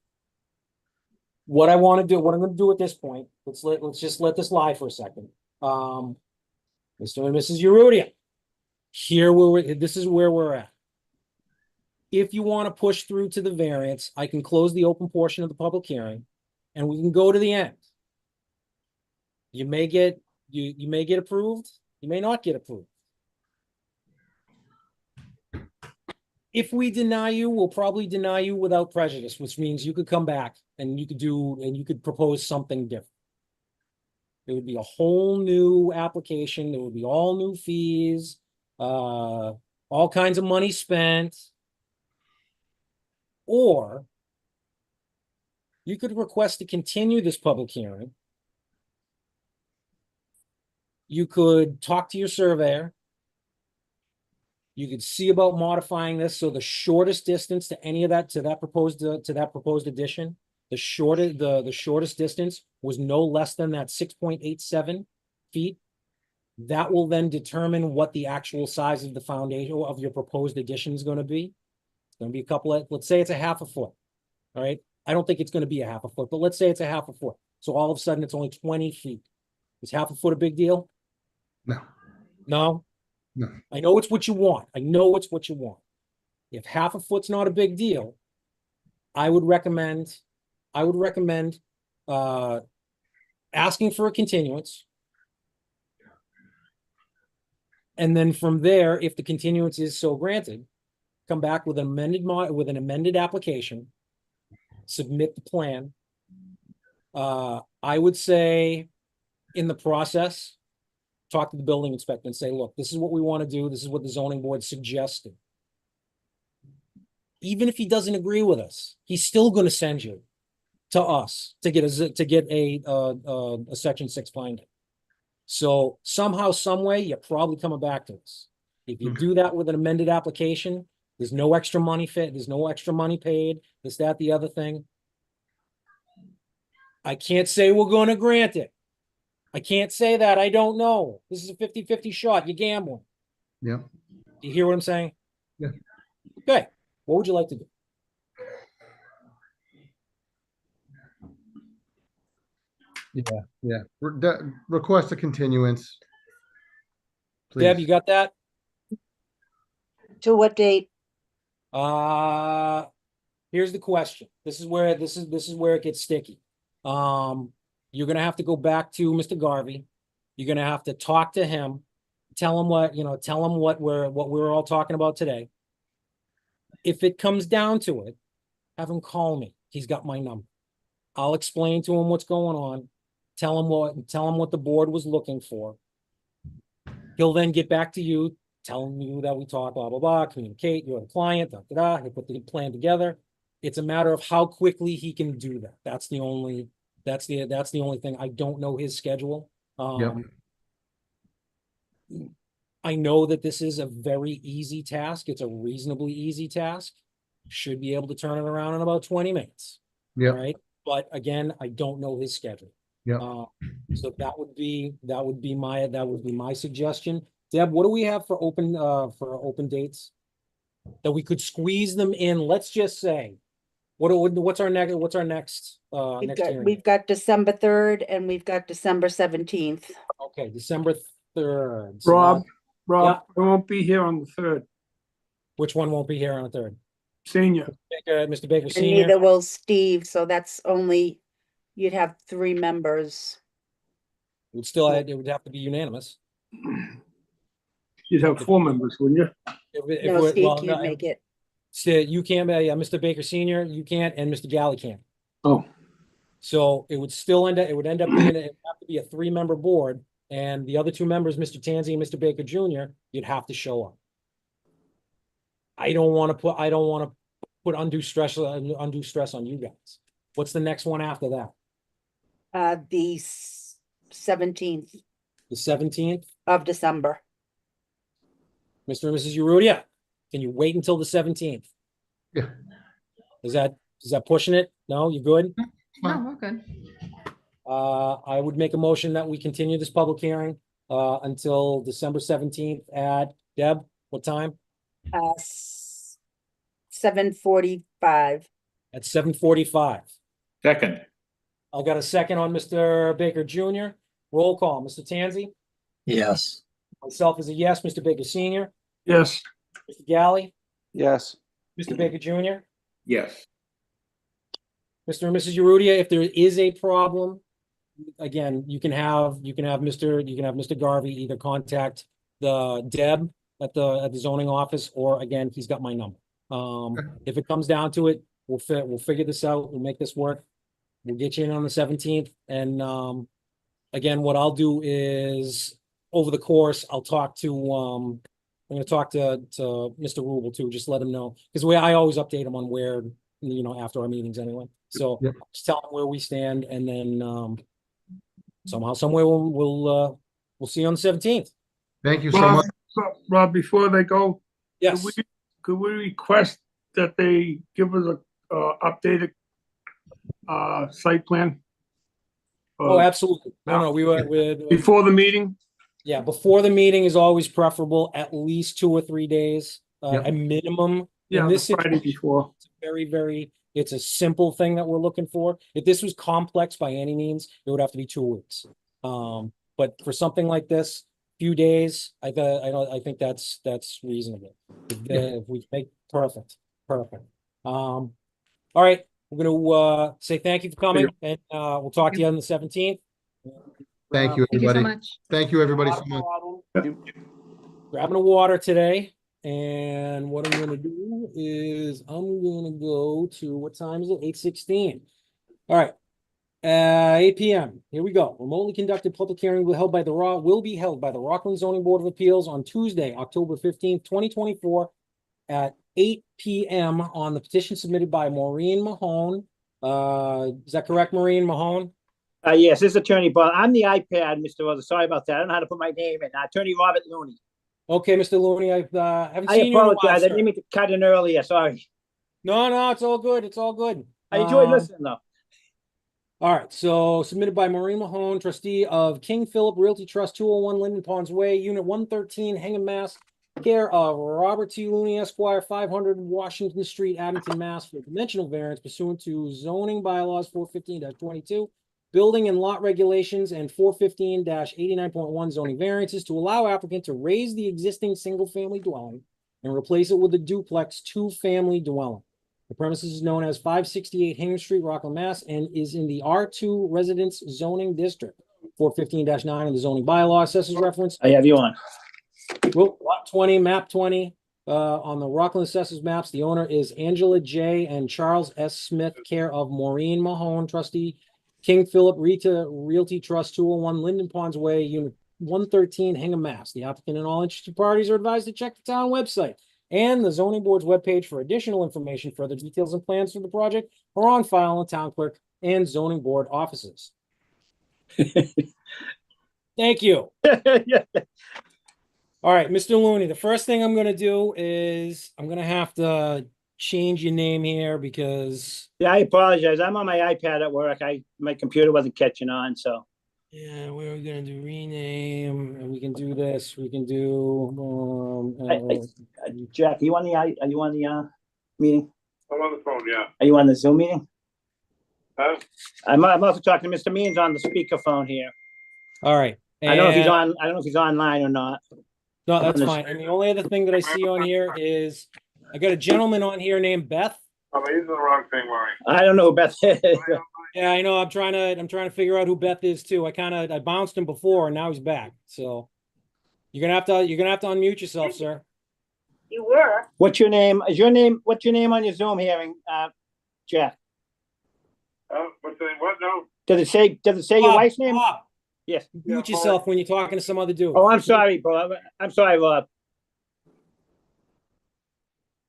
what I'm going to do at this point, let's just let this lie for a second. Mr. and Mrs. Urudia, this is where we're at. If you want to push through to the variance, I can close the open portion of the public hearing and we can go to the end. You may get approved, you may not get approved. If we deny you, we'll probably deny you without prejudice, which means you could come back and you could propose something different. It would be a whole new application. There would be all new fees, all kinds of money spent. Or you could request to continue this public hearing. You could talk to your surveyor. You could see about modifying this, so the shortest distance to any of that, to that proposed addition, the shortest distance was no less than that 6.87 feet. That will then determine what the actual size of the foundation of your proposed addition is going to be. It's going to be a couple of, let's say it's a half a foot. All right. I don't think it's going to be a half a foot, but let's say it's a half a foot. So all of a sudden it's only 20 feet. Is half a foot a big deal? No. No? No. I know it's what you want. I know it's what you want. If half a foot's not a big deal, I would recommend asking for a continuance. And then from there, if the continuance is so granted, come back with an amended application, submit the plan. I would say in the process, talk to the building inspector and say, look, this is what we want to do. This is what the zoning board suggested. Even if he doesn't agree with us, he's still going to send you to us to get a section 6 finding. So somehow, some way, you're probably coming back to us. If you do that with an amended application, there's no extra money there's no extra money paid, this, that, the other thing. I can't say we're going to grant it. I can't say that. I don't know. This is a 50-50 shot. You're gambling. Yeah. Do you hear what I'm saying? Yeah. Okay. What would you like to do? Yeah. Request a continuance. Please. Deb, you got that? To what date? Here's the question. This is where it gets sticky. You're gonna have to go back to Mr. Garvey. You're gonna have to talk to him, tell him what we're all talking about today. If it comes down to it, have him call me. He's got my number. I'll explain to him what's going on. Tell him what the board was looking for. He'll then get back to you, telling you that we talk, blah, blah, blah, communicate, you're the client, da, da, da. He'll put the plan together. It's a matter of how quickly he can do that. That's the only thing. I don't know his schedule. I know that this is a very easy task. It's a reasonably easy task. Should be able to turn it around in about 20 minutes. Yeah. All right. But again, I don't know his schedule. Yeah. So that would be my suggestion. Deb, what do we have for open dates that we could squeeze them in? Let's just say, what's our next hearing? We've got December 3rd and we've got December 17th. Okay, December 3rd. Rob, Yeah. I won't be here on the 3rd. Which one won't be here on the 3rd? Senior. Mr. Baker And Senior. neither will Steve, so that's only, you'd have 3 members. It would have to be unanimous. You'd have 4 members, wouldn't you? No, Steve can't make it. So you can't, Mr. Baker Senior, you can't, and Mr. Galley can't. Oh, So it would end up being, it would have to be a 3-member board, and the other 2 members, Mr. Tansey and Mr. Baker Jr., you'd have to show up. I don't want to put undue stress on you guys. What's the next one after that? The 17th The 17th? of December. Mr. and Mrs. Urrutia, can you wait until the 17th? Yeah. Is that pushing it? No, you good? No, we're good. I would make a motion that we continue this public hearing until December 17th at, Deb, what time? 7:45. At 7:45. Second, I got a second on Mr. Baker Jr. Roll call. Mr. Tansey? Yes. Myself is a yes. Mr. Baker Senior? yes. Mr. Galley? Yes. Mr. Baker Jr.? yes. Mr. and Mrs. Urrutia, if there is a problem, again, you can have Mr. Garvey either contact the Deb at the zoning office, or again, he's got my number. If it comes down to it, we'll figure this out. We'll make this work. We'll get you in on the 17th. And, again, what I'll do is over the course, I'll talk to, I'm gonna talk to Mr. Rubel too, just let him know. Because I always update him on where, after our meetings anyway. So Yep. just tell him where we stand and then, somehow, somewhere we'll see you on the 17th. Thank you so Rob, much. Rob, before they go, Yes. could we request that they give us a updated site plan? Oh, absolutely. No, we're Before the meeting? yeah, before the meeting is always preferable, at least 2 or 3 days, Yep. a minimum. Yeah, In the this Friday situation, before. it's very, it's a simple thing that we're looking for. If this was complex by any means, it would have to be 2 weeks. But for something like this, few days, I think that's reasonable. If we make perfect. All right, we're gonna say thank you for coming, and we'll talk to you on the 17th. Thank you, Thank you so everybody. much. Thank you, everybody, so much. Grabbing a water today, and what I'm gonna do is I'm gonna go to, what time is it? 8:16. All right. 8 p.m. Here we go. Remotely conducted public hearing will be held by the Rockland Zoning Board of Appeals on Tuesday, October 15th, 2024 at 8 p.m. on the petition submitted by Maureen Mahone. Is that correct, Maureen Mahone? Yes, this is Attorney Bob. I'm the iPad, Mr. Rosa. Sorry about that. I don't know how to put my name in. Attorney Robert Looney. Okay, Mr. Looney, I haven't I seen you in a while, apologize. I sir. didn't mean to cut in earlier. Sorry. No, it's all good. It's all good. I enjoyed listening though. All right, so submitted by Maureen Mahone, trustee of King Philip Realty Trust, 201 Linden Ponds Way, Unit 113, Hingham, Mass. Care of Robert T. Looney, Esquire, 500 Washington Street, Abington, Mass. For dimensional variance pursuant to zoning bylaws 415-22, building and lot regulations, and 415-89.1 zoning variances to allow applicant to raise the existing single-family dwelling and replace it with a duplex 2-family dwelling. The premises is known as 568 Hingham Street, Rockland, Mass. And is in the R2 Residence Zoning District. 415-9 of the zoning bylaw assesses reference. I have you on. Well, lot 20, map 20, on the Rockland assessors maps. The owner is Angela J. and Charles S. Smith, care of Maureen Mahone, trustee, King Philip Realty Trust, 201 Linden Ponds Way, Unit 113, Hingham, Mass. The applicant and all interested parties are advised to check the town website and the zoning board's webpage for additional information. Further details and plans for the project are on file in the town clerk and zoning board offices. Thank you. All right, Mr. Looney, the first thing I'm gonna do is I'm gonna have to change your name here because Yeah, I apologize. I'm on my iPad at work. My computer wasn't catching on, so. yeah, we're gonna do rename, and we can do this. We can do Jack, are you on the meeting? I'm on the phone, yeah. Are you on the Zoom meeting? Huh? I'm also talking to Mr. Means on the speakerphone here. all right. I don't know if he's and- on. I don't know if he's online or not. No, that's fine. And the only other thing that I see on here is I got a gentleman on here named Beth. I'm using the wrong thing, Maureen. I don't know who Beth is. Yeah, I know. I'm trying to figure out who Beth is too. I bounced him before and now he's back. So you're gonna have to unmute yourself, sir. You were. What's your name? What's your name on your Zoom hearing, Jack? What's the name? What? No. Does it say your Bob, wife's name? Bob, Yes. mute yourself when you're talking to some other dude. Oh, I'm sorry, bro. I'm sorry, Rob.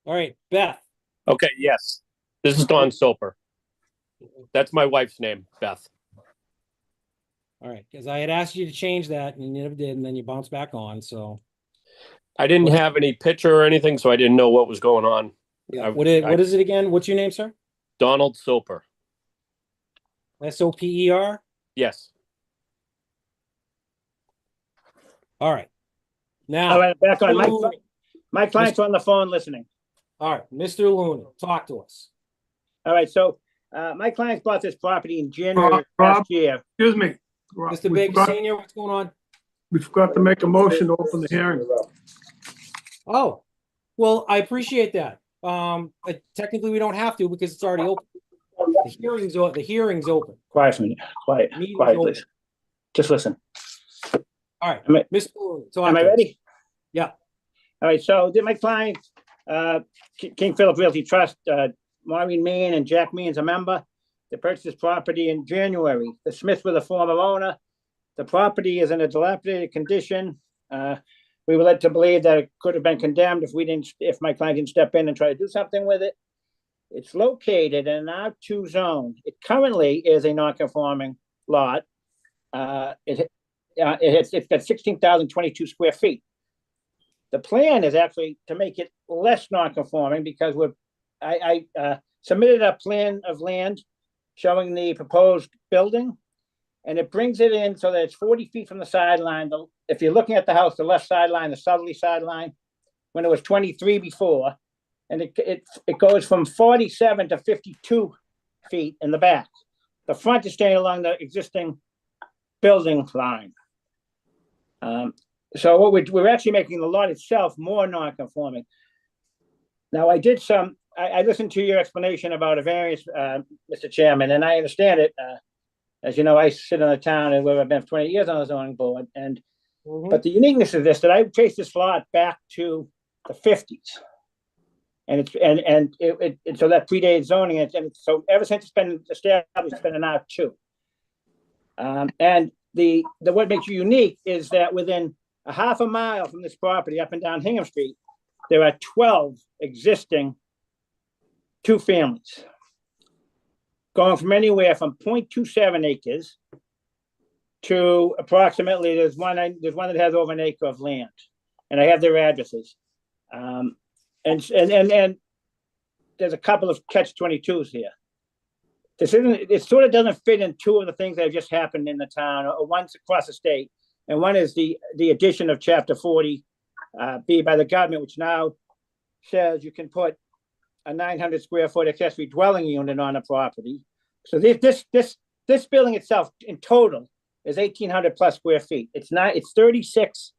All right, Beth. Okay, yes. This is Don Soper. That's my wife's name, Beth. All right, because I had asked you to change that and you never did, and then you bounced back on. So I didn't have any picture or anything, so I didn't know what was going on. yeah, what is it again? What's your name, sir? Donald Soper. Soper? Yes. All right. Now, All right, back on. My client's on the phone listening. all right, Mr. Looney, talk to us. All right, so my client bought this property in January Rob? last year. Excuse me. Mr. Baker Senior, what's going on? We forgot to make a motion to open the hearing. Oh, well, I appreciate that. Technically, we don't have to because it's already open. The hearing's open. Quiet for a minute. Quiet, Meeting's quiet, open. please. Just listen. All right, Am I- Mr. Looney, talk Am I to us. ready? Yeah. All right, so did my client King Philip Realty Trust, Maureen Meehan and Jack Meehan's a member. They purchased this property in January. The Smiths were the former owner. The property is in a dilapidated condition. We were led to believe that it could have been condemned if my client didn't step in and try to do something with it. It's located in an R2 zone. It currently is a non-conforming lot. It's got 16,022 square feet. The plan is actually to make it less non-conforming because I submitted a plan of land showing the proposed building, and it brings it in so that it's 40 feet from the sideline. If you're looking at the house, the left sideline, the southerly sideline, when it was 23 before, and it goes from 47 to 52 feet in the back. The front is staying along the existing building line. So what we're actually making the lot itself more non-conforming. Now, I listened to your explanation about a variance, Mr. Chairman, and I understand it. As you know, I sit on the town and where I've been for 20 years on the zoning board. But the uniqueness of this, that I traced this lot back to the 50s. And so that predates zoning. And so ever since it's been established, it's been an R2. And what makes you unique is that within a half a mile from this property up and down Hingham Street, there are 12 existing 2 families, going from anywhere from 0.27 acres to approximately, there's one that has over an acre of land, and I have their addresses. And there's a couple of catch-22s here. It sort of doesn't fit in 2 of the things that have just happened in the town. One's across the state, and one is the addition of Chapter 40 B by the government, which now says you can put a 900 square foot accessory dwelling unit on a property. So this building itself in total is 1,800 plus square feet. It's 36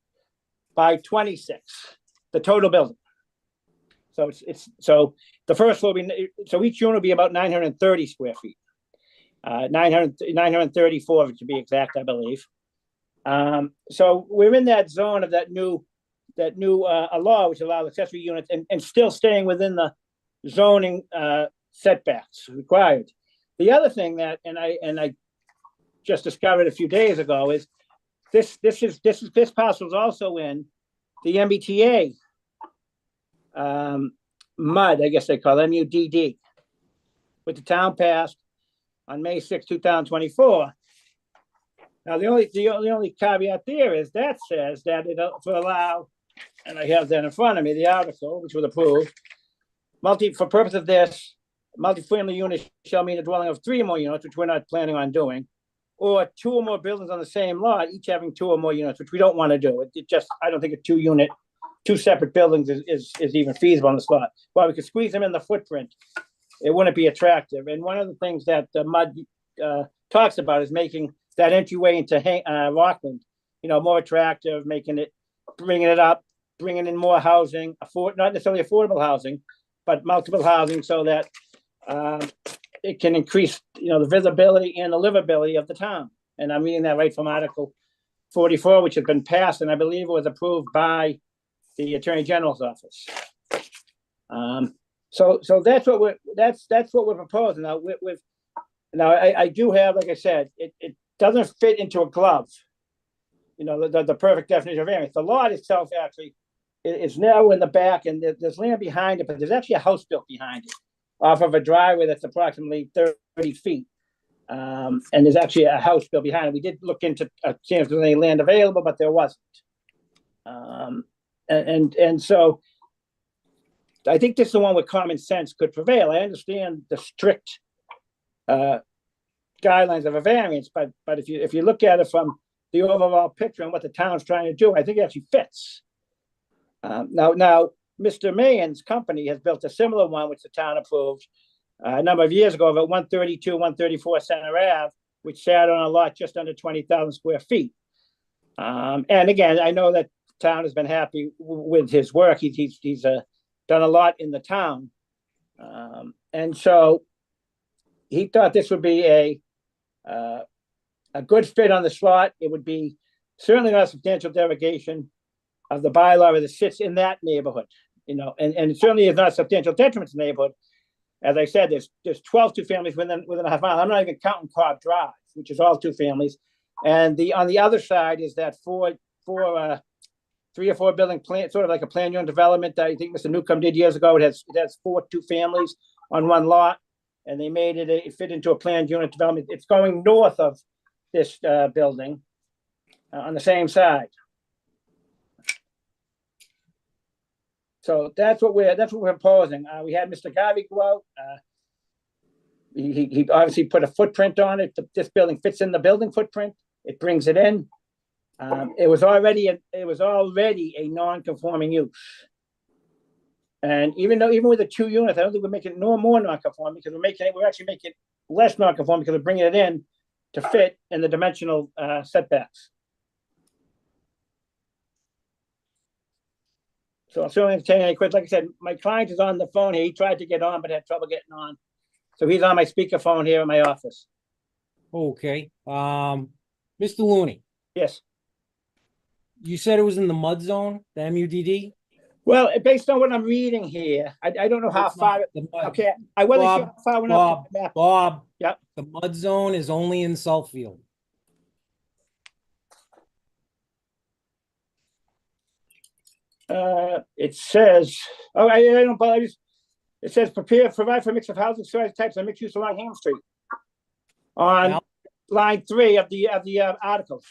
by 26, the total building. So the first floor so each unit will be about 930 square feet. 934 to be exact, I believe. So we're in that zone of that new law which allows accessory units and still staying within the zoning setbacks required. The other thing that I just discovered a few days ago is this parcel is also in the MBTA MUD, I guess they call it, MUDD, which the town passed on May 6, 2024. Now, the only caveat there is that says that it will allow, and I have that in front of me, the article, which was approved, for purpose of this, multifamily units shall mean a dwelling of 3 or more units, which we're not planning on doing, or 2 or more buildings on the same lot, each having 2 or more units, which we don't want to do. I don't think a 2 separate buildings is even feasible on the spot. While we could squeeze them in the footprint, it wouldn't be attractive. And one of the things that the MUD talks about is making that entryway into Rockland, more attractive, bringing it up, bringing in more housing, not necessarily affordable housing, but multiple housing, so that it can increase, the visibility and the livability of the town. And I'm reading that right from Article 44, which has been passed, and I believe it was approved by the Attorney General's office. So that's what we're proposing. Now, I do have, like I said, it doesn't fit into a glove, the perfect definition of variance. The lot itself actually is narrow in the back, and there's land behind it, but there's actually a house built behind it off of a driveway that's approximately 30 feet. And there's actually a house built behind it. We did look into seeing if there's any land available, but there wasn't. And so I think this is the one where common sense could prevail. I understand the strict guidelines of a variance, but if you look at it from the overall picture and what the town's trying to do, I think it actually fits. Now, Mr. Mahan's company has built a similar one, which the town approved a number of years ago, at 132, 134 Center Ave, which sat on a lot just under 20,000 square feet. And again, I know that the town has been happy with his work. He's done a lot in the town. And so he thought this would be a good fit on the slot. It would be certainly not a substantial derogation of the bylaw that sits in that neighborhood. you know, and it certainly is not a substantial detriment to the neighborhood. As I said, there's 12 two-families within a half mile. I'm not even counting Cobb Drive, which is all two families. And on the other side is that 3 or 4 building plan, sort of like a plan unit development that I think Mr. Newcomb did years ago. It has 4 two families on one lot, and they made it fit into a planned unit development. It's going north of this building on the same side. So that's what we're proposing. We had Mr. Garvey go out. He obviously put a footprint on it. This building fits in the building footprint. It brings it in. It was already a non-conforming use. And even with the 2 units, I don't think we're making it no more non-conforming, because we're actually making it less non-conforming because we're bringing it in to fit in the dimensional setbacks. So I'll certainly entertain any questions. Like I said, my client is on the phone here. He tried to get on, but had trouble getting on. So he's on my speakerphone here in my office. Okay, Mr. Looney, Yes. you said it was in the mud zone, the MUDD? Well, based on what I'm reading here, I don't know how far. Okay, I wasn't sure how far enough. Bob. Yep. The mud zone is only in Southfield. It says, oh, I don't bother. It says provide for a mix of housing storage types and mixed use along Ham Street. On line 3 of the article.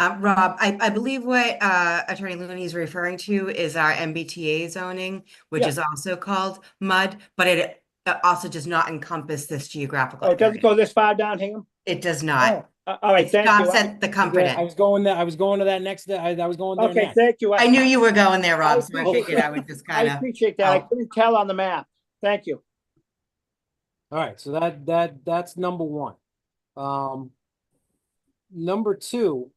Rob, I believe what Attorney Looney is referring to is our MBTA zoning, which is also called MUD, but it also does not encompass this geographical area. It doesn't go this far down, Hingham? It does not. All right, thank you. Stops at the company. I was going to that next. I was going there. Okay, next. thank you. I knew you were going there, Rob, so I figured I would just kind of. I appreciate that. I couldn't tell on the map. Thank you. All right, so that's number 1. Number 2.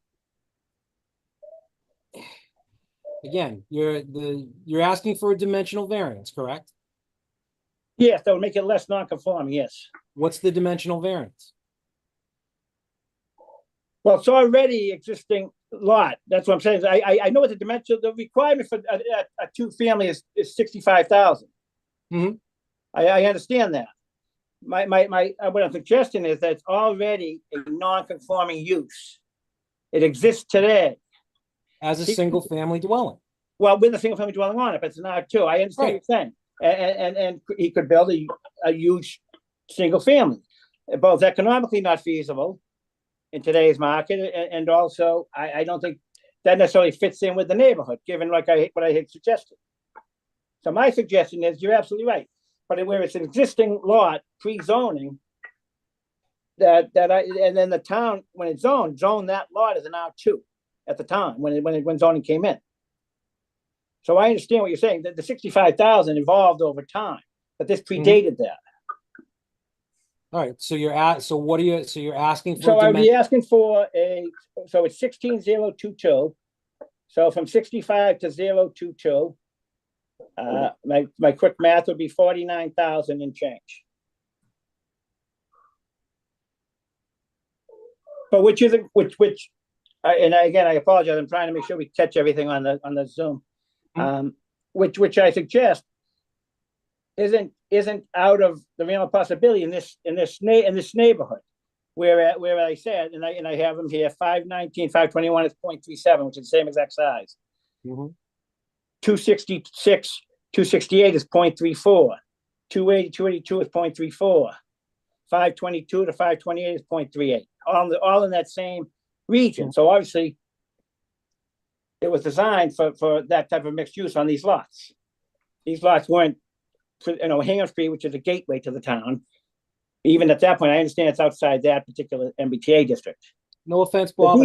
Again, you're asking for a dimensional variance, correct? Yes, that would make it less non-conforming. Yes. What's the dimensional variance? Well, it's already existing lot. That's what I'm saying. I know what the requirement for a 2-family is 65,000. Mm-hmm. I understand that. My what I'm suggesting is that it's already a non-conforming use. It exists today as a single family dwelling. Well, with a single family dwelling on it, but it's not too. I understand what you're saying. And he could build a huge single family, both economically not feasible in today's market, and also I don't think that necessarily fits in with the neighborhood, given what I had suggested. So my suggestion is, you're absolutely right, but where it's an existing lot pre-zoning, and then the town, when it's zoned that lot as an R2 at the time when zoning came in. So I understand what you're saying. The 65,000 evolved over time, but this predated that. All right. So you're asking for. So I'd be asking for so it's 16,022. So from 65 to 022, my quick math would be 49,000 and change. But which again, I apologize. I'm trying to make sure we catch everything on the Zoom. Which I suggest isn't out of the realm of possibility in this neighborhood, where I said, and I have them here, 519, 521 is 0.37, which is the same exact size. 266, 268 is 0.34, 280, 282 is 0.34, 522 to 528 is 0.38, all in that same region. So obviously, it was designed for that type of mixed use on these lots. These lots weren't, Hingham Street, which is a gateway to the town. Even at that point, I understand it's outside that particular MBTA district. No offense, Bob.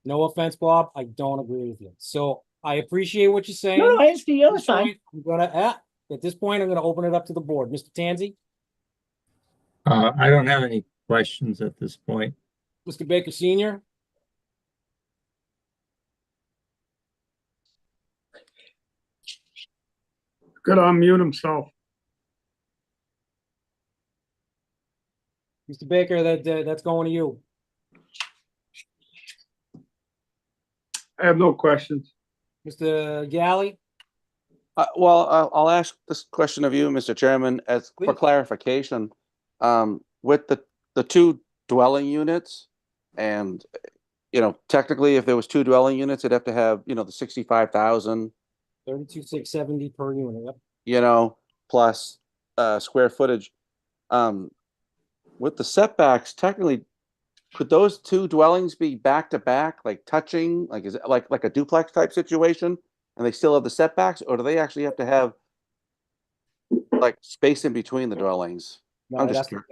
No offense, Bob. I don't agree with you. So I appreciate what you're saying. No, I understand. You're fine. At this point, I'm gonna open it up to the board. Mr. Tanzi? I don't have any questions at this point. Mr. Baker Senior? Could unmute himself. Mr. Baker, that's going to you. I have no questions. Mr. Galley? Well, I'll ask this question of you, Mr. Chairman, as for Please. clarification. With the two dwelling units and, technically if there was two dwelling units, it'd have to have, the 65,000, 32,670 per unit, yep. plus square footage. With the setbacks, technically, could those two dwellings be back to back, like touching, like is it like a duplex type situation? And they still have the setbacks, or do they actually have to have like space in between the dwellings? No, I'm just that's,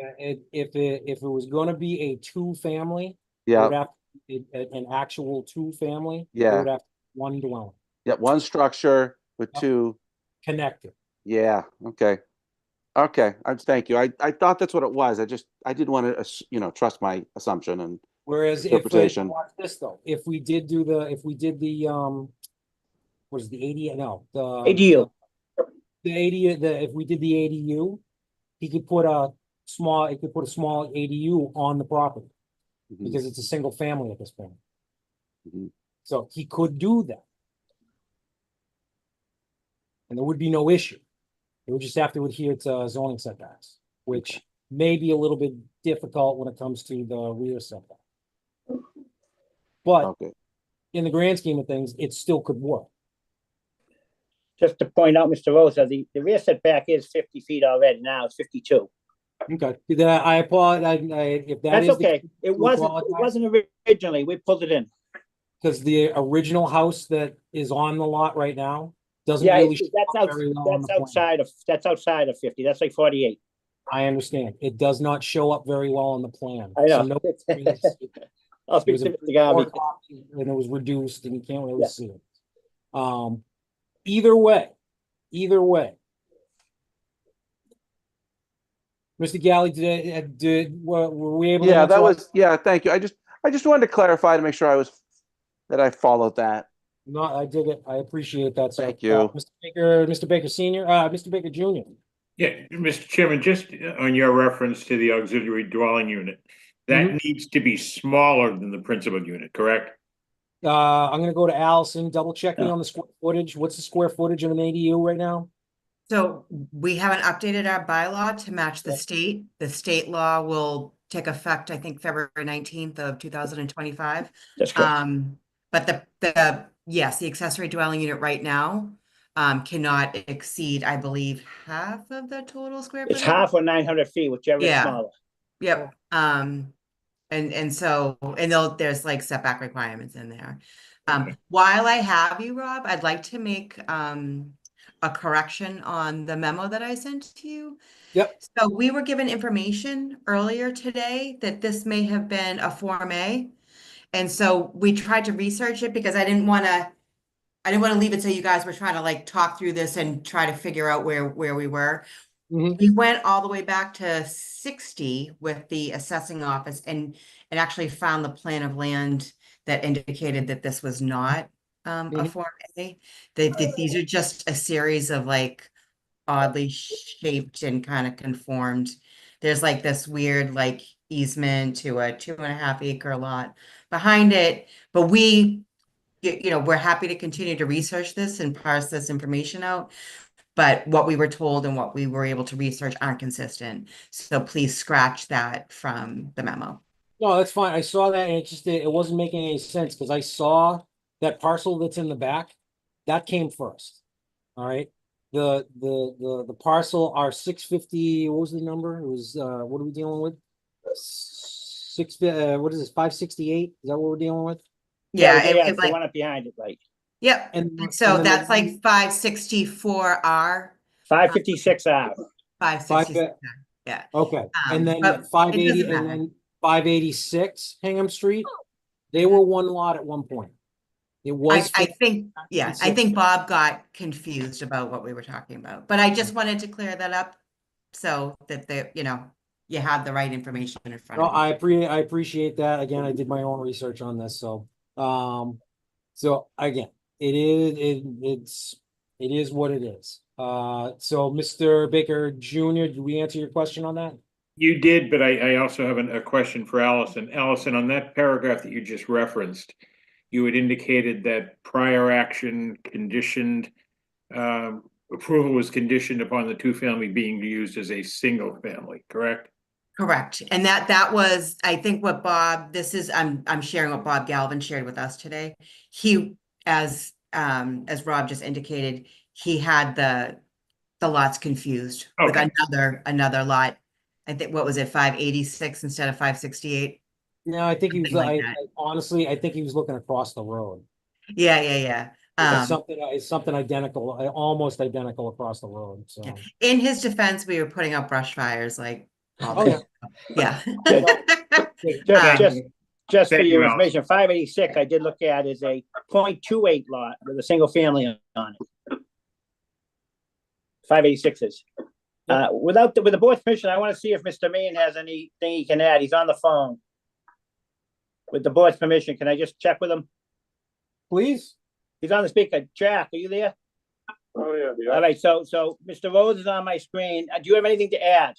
if it was gonna be a two-family, it Yeah, would have, an actual two-family, it Yeah. would have one dwelling, yeah, one structure with Yep. two. connected. Yeah, okay. Okay, thank you. I thought that's what it was. I didn't want to, trust my assumption and Whereas if, interpretation. watch this though, if we did the, what is the AD, no, ADU. the ADU, if we did the ADU, he could put a small ADU on the property Mhm, because it's a single family at this point. mhm. So he could do that. And there would be no issue. It would just have to adhere to zoning setbacks, which may be a little bit difficult when it comes to the rear setback. But Okay, in the grand scheme of things, it still could work. Just to point out, Mr. Rosa, the rear setback is 50 feet already. Now it's 52. Okay, I apologize, if that That's is the okay. case, It we wasn't originally. We pulled it in. because the original house that is on the lot right now doesn't Yeah, really it's- show up very well on the plan. that's outside of 50. That's like 48. I understand. It does not show up very well on the plan. I So know. no, I'll it speak was to a Mr. Garvey. and it was reduced and you can't really Yeah. see it. Either way, Mr. Galley, were we able to yeah, answer that all- was, thank you. I just wanted to clarify to make sure that I followed that. No, I dig it. I appreciate that. sir. Thank you. Mr. Baker Senior, Mr. Baker Junior. Yeah, Mr. Chairman, just on your reference to the auxiliary dwelling unit, that needs to be smaller than the principal unit, correct? I'm gonna go to Allison, double check me on the square footage. What's the square footage of an ADU right now? So we haven't updated our bylaw to match the state. The state law will take effect, I think, February 19th of 2025. That's correct. But yes, the accessory dwelling unit right now cannot exceed, I believe, half of the total square It's footage. half or 900 feet, whichever is Yeah. smaller. Yep. There's like setback requirements in there. While I have you, Rob, I'd like to make a correction on the memo that I sent to you. Yep. So we were given information earlier today that this may have been a Form A. And so we tried to research it because I didn't want to leave it so you guys were trying to like talk through this and try to figure out where we were. We went all the way back to 60 with the assessing office and actually found the plan of land that indicated that this was not a Form A. These are just a series of like oddly shaped and kind of conformed. There's like this weird like easement to a 2.5 acre lot behind it, but we're happy to continue to research this and parse this information out. But what we were told and what we were able to research aren't consistent. So please scratch that from the memo. No, that's fine. I saw that and it wasn't making any sense because I saw that parcel that's in the back, that came first. All right. The parcel are 650, what was the number? It was, what are we dealing with? What is this, 568? Is that what we're dealing with? Yeah, it's the one up behind it, right? Yep. And So then that's like 564R. 556R. 566. Yeah. Okay, and but then it 580 doesn't and matter. then 586 Hingham Street. They were one lot at one point. It was. I think Bob got confused about what we were talking about, but I just wanted to clear that up so that you have the right information in front No, of you. I appreciate that. Again, I did my own research on this, so again, it is what it is. So Mr. Baker Jr., did we answer your question on that? You did, but I also have a question for Allison. Allison, on that paragraph that you just referenced, you had indicated that prior action conditioned approval was conditioned upon the two-family being used as a single family, correct? Correct. And that was, I think what Bob, this is, I'm sharing what Bob Galvin shared with us today. He, as Rob just indicated, he had the lots confused with Okay. another lot. I think, what was it, 586 instead of 568? No, I think he was, Something like that. honestly, I think he was looking across the road. Yeah. It's something identical, almost identical across the road, so. Yeah. In his defense, we were putting out brush fires like all Oh, day. Yeah. Just for Thank you, your Alice. information, 586 I did look at is a 0.28 lot with a single family on it. 586 is. With the board's permission, I want to see if Mr. Meehan has anything he can add. He's on the phone. With the board's permission, can I just check with him? Please? He's on the speaker. Jack, are you there? Oh, yeah. All right, so Mr. Rhodes is on my screen. Do you have anything to add?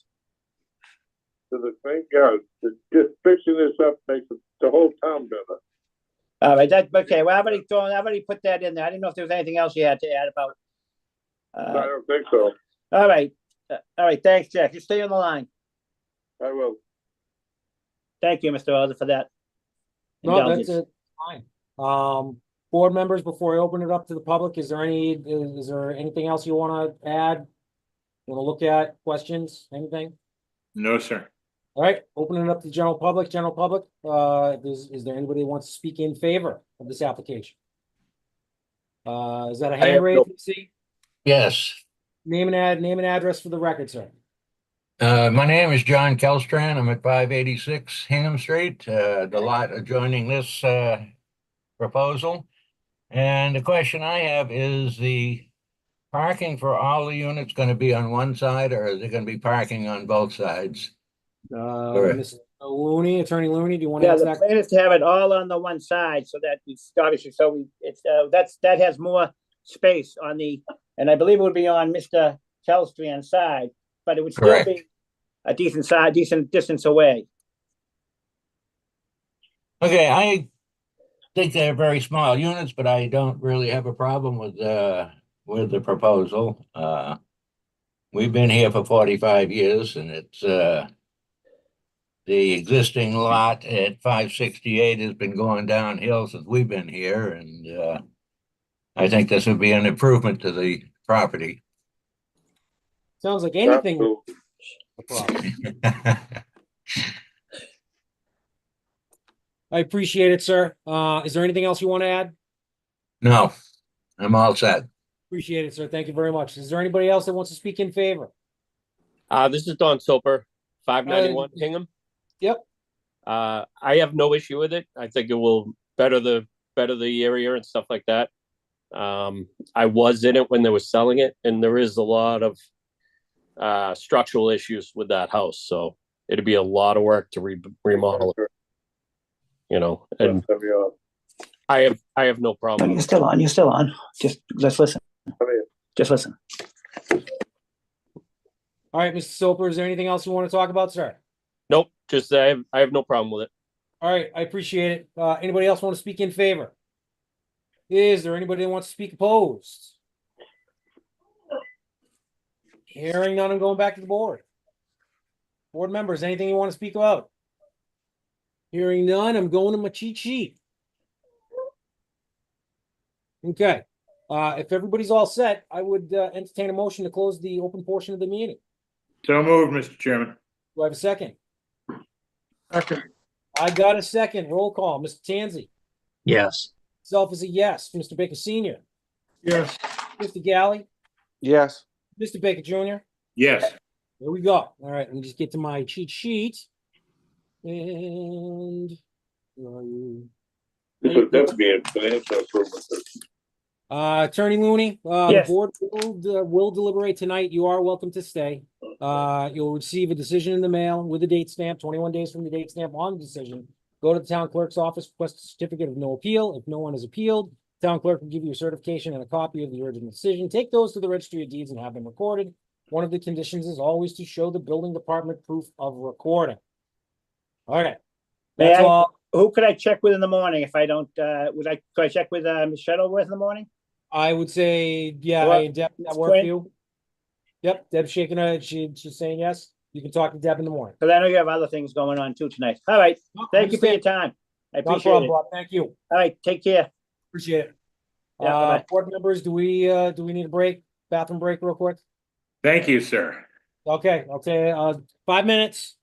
To the thing, yeah, just fixing this up makes the whole town better. All right, okay. Well, I've already put that in there. I didn't know if there was anything else you had to add about. I don't think so. All right. Thanks, Jack. You stay on the line. I will. Thank you, Mr. Rhodes, for that. No, that's it. Fine. Board members, before I open it up to the public, is there anything else you want to add? Want to look at, questions, anything? No, sir. All right, opening it up to the general public. Is there anybody who wants to speak in favor of this application? Is that a hand raise? See? Yes. Name and address for the record, sir. My name is John Kelstrand. I'm at 586 Hingham Street, the lot adjoining this proposal. And the question I have is, the parking for all the units going to be on one side, or is it going to be parking on both sides? Mr. Looney, Attorney Looney, do you want to Yeah, answer the that? plan is to have it all on the one side, so that it's obviously, that has more space on the, and I believe it would be on Mr. Telstrand's side, but it would still Correct. be a decent distance away. Okay, I think they're very small units, but I don't really have a problem with the proposal. We've been here for 45 years, and it's the existing lot at 568 has been going downhill since we've been here, and I think this would be an improvement to the property. Sounds like anything. I appreciate it, sir. Is there anything else you want to add? No, I'm all set. Appreciate it, sir. Thank you very much. Is there anybody else that wants to speak in favor? This is Don Soper, 591 Hingham. Yep. I have no issue with it. I think it will better the area and stuff like that. I was in it when they were selling it, and there is a lot of structural issues with that house, so it'd be a lot of work to remodel it. You know, and I have no problem. You're still on. Just let's listen. Just listen. All right, Mr. Soper, is there anything else you want to talk about, sir? Nope, just I have no problem with it. All right, I appreciate it. Anybody else want to speak in favor? Is there anybody that wants to speak opposed? Hearing none, I'm going back to the board. Board members, anything you want to speak about? Hearing none, I'm going to my cheat sheet. Okay, if everybody's all set, I would entertain a motion to close the open portion of the meeting. So moved, Mr. Chairman. Do I have a second? Okay. I got a second. Roll call. Mr. Tanzi. Yes. Self is a yes. Mr. Baker Senior. Yes. Mr. Galley. Yes. Mr. Baker Jr. Yes. There we go. All right, let me just get to my cheat sheet. And where are you? This would definitely be a financial improvement. Attorney Looney, Yes. the board will deliberate tonight. You are welcome to stay. You'll receive a decision in the mail with a date stamp, 21 days from the date stamp on the decision. Go to the town clerk's office, request a certificate of no appeal. If no one has appealed, town clerk will give you a certification and a copy of the original decision. Take those to the registry of deeds and have them recorded. One of the conditions is always to show the building department proof of recording. All right. That's all. Who could I check with in the morning if I don't, could I check with Ms. Shuttleworth in the morning? I would say, yeah, Well, hey, Deb, that Ms. work for Quinn? you? Yep, Deb's shaking her head. She's saying yes. You can talk to Deb in the morning. Because I know you have other things going on too tonight. All right, No, thank you for your understand. time. I Not a appreciate problem, it. Bob. Thank you. All right, take care. Appreciate it. Yeah, bye-bye. Board members, do we need a break? Bathroom break real quick? Thank you, sir. Okay, 5 minutes.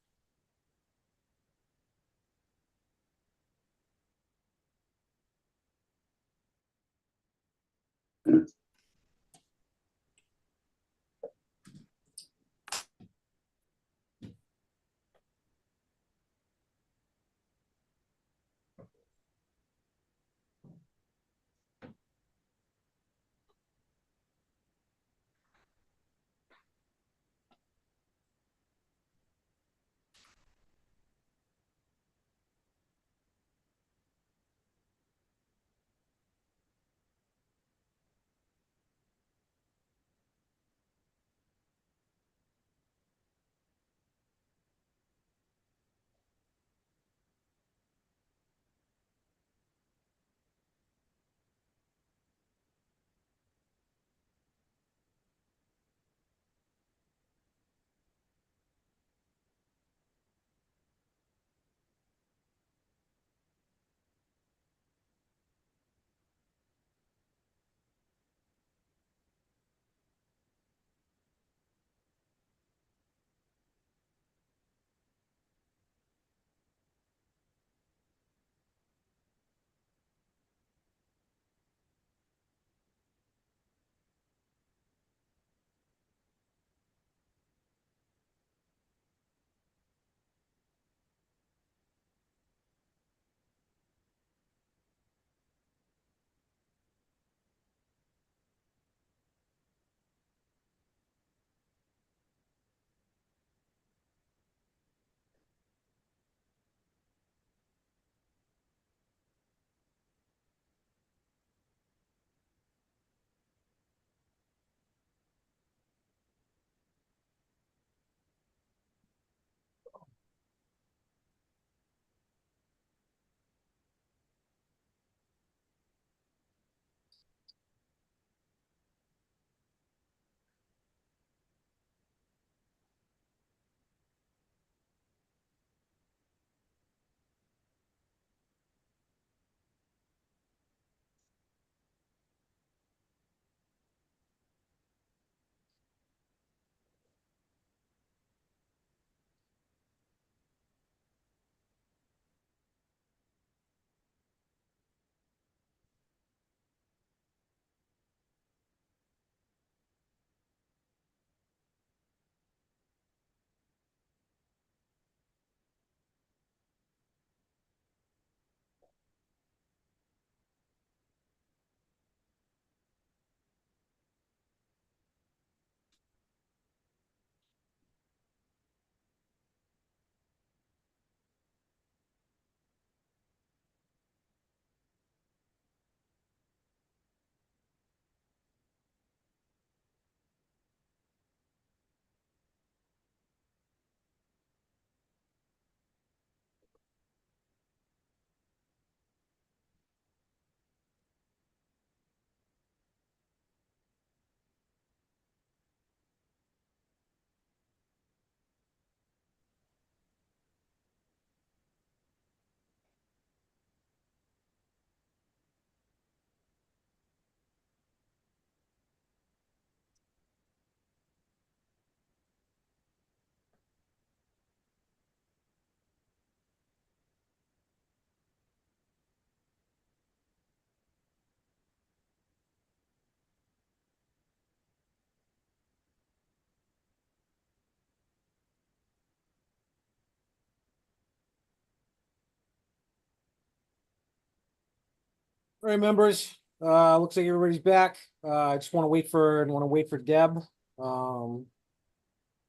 All right, members, looks like everybody's back. I just want to wait for Deb.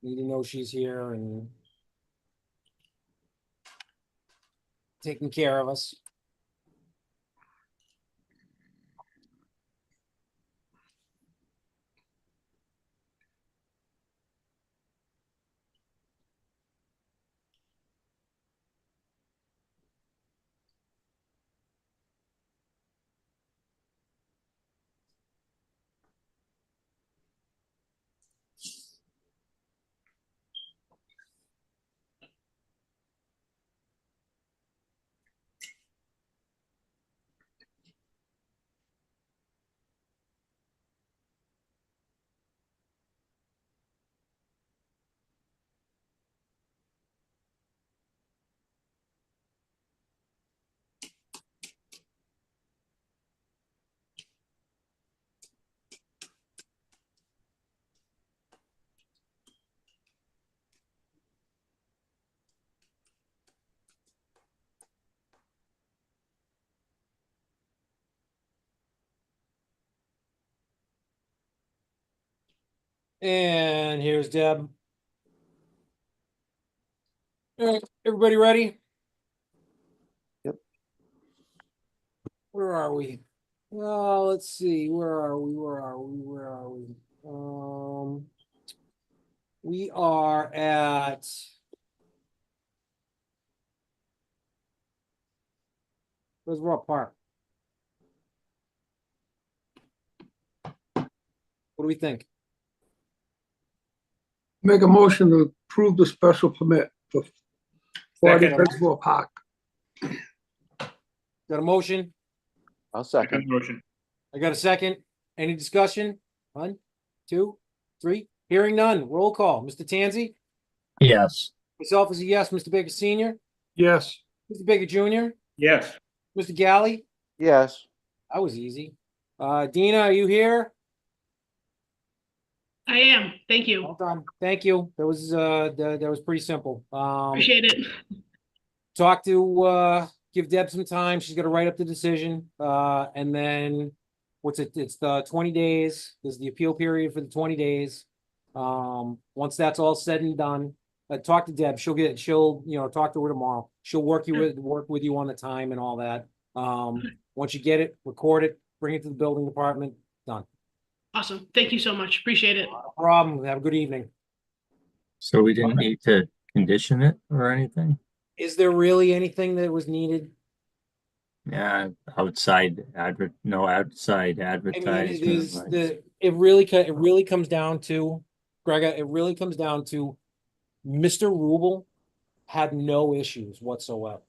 Need to know she's here and taking care of us. And here's Deb. All right, everybody ready? Yep. Where are we? Well, let's see. Where are we? We are at where's Rock Park? What do we think? Make a motion to approve the special permit for 40 Second. Bridgeville Park. Got a motion? I'll Second second. motion. I got a second. Any discussion? 1, 2, 3. Hearing none. Roll call. Mr. Tanzi? Yes. Myself is a yes. Mr. Baker Senior? Yes. Mr. Baker Junior? Yes. Mr. Galley? Yes. That was easy. Dina, are you here? I am. Thank you. Well done. Thank you. That was pretty simple. Appreciate it. Talk to give Deb some time. She's gonna write up the decision. And then what's it? It's the 20 days. There's the appeal period for the 20 days. Once that's all said and done, talk to Deb. She'll talk to her tomorrow. She'll work with you on the time and all that. Once you get it, record it, bring it to the building department. Done. Awesome. Thank you so much. Appreciate it. No problem. Have a good evening. So we didn't need to condition it or anything? Is there really anything that was needed? Yeah, no outside I mean, advertisement. Right? it really comes down to, Greg, it really comes down to Mr. Rubel had no issues whatsoever.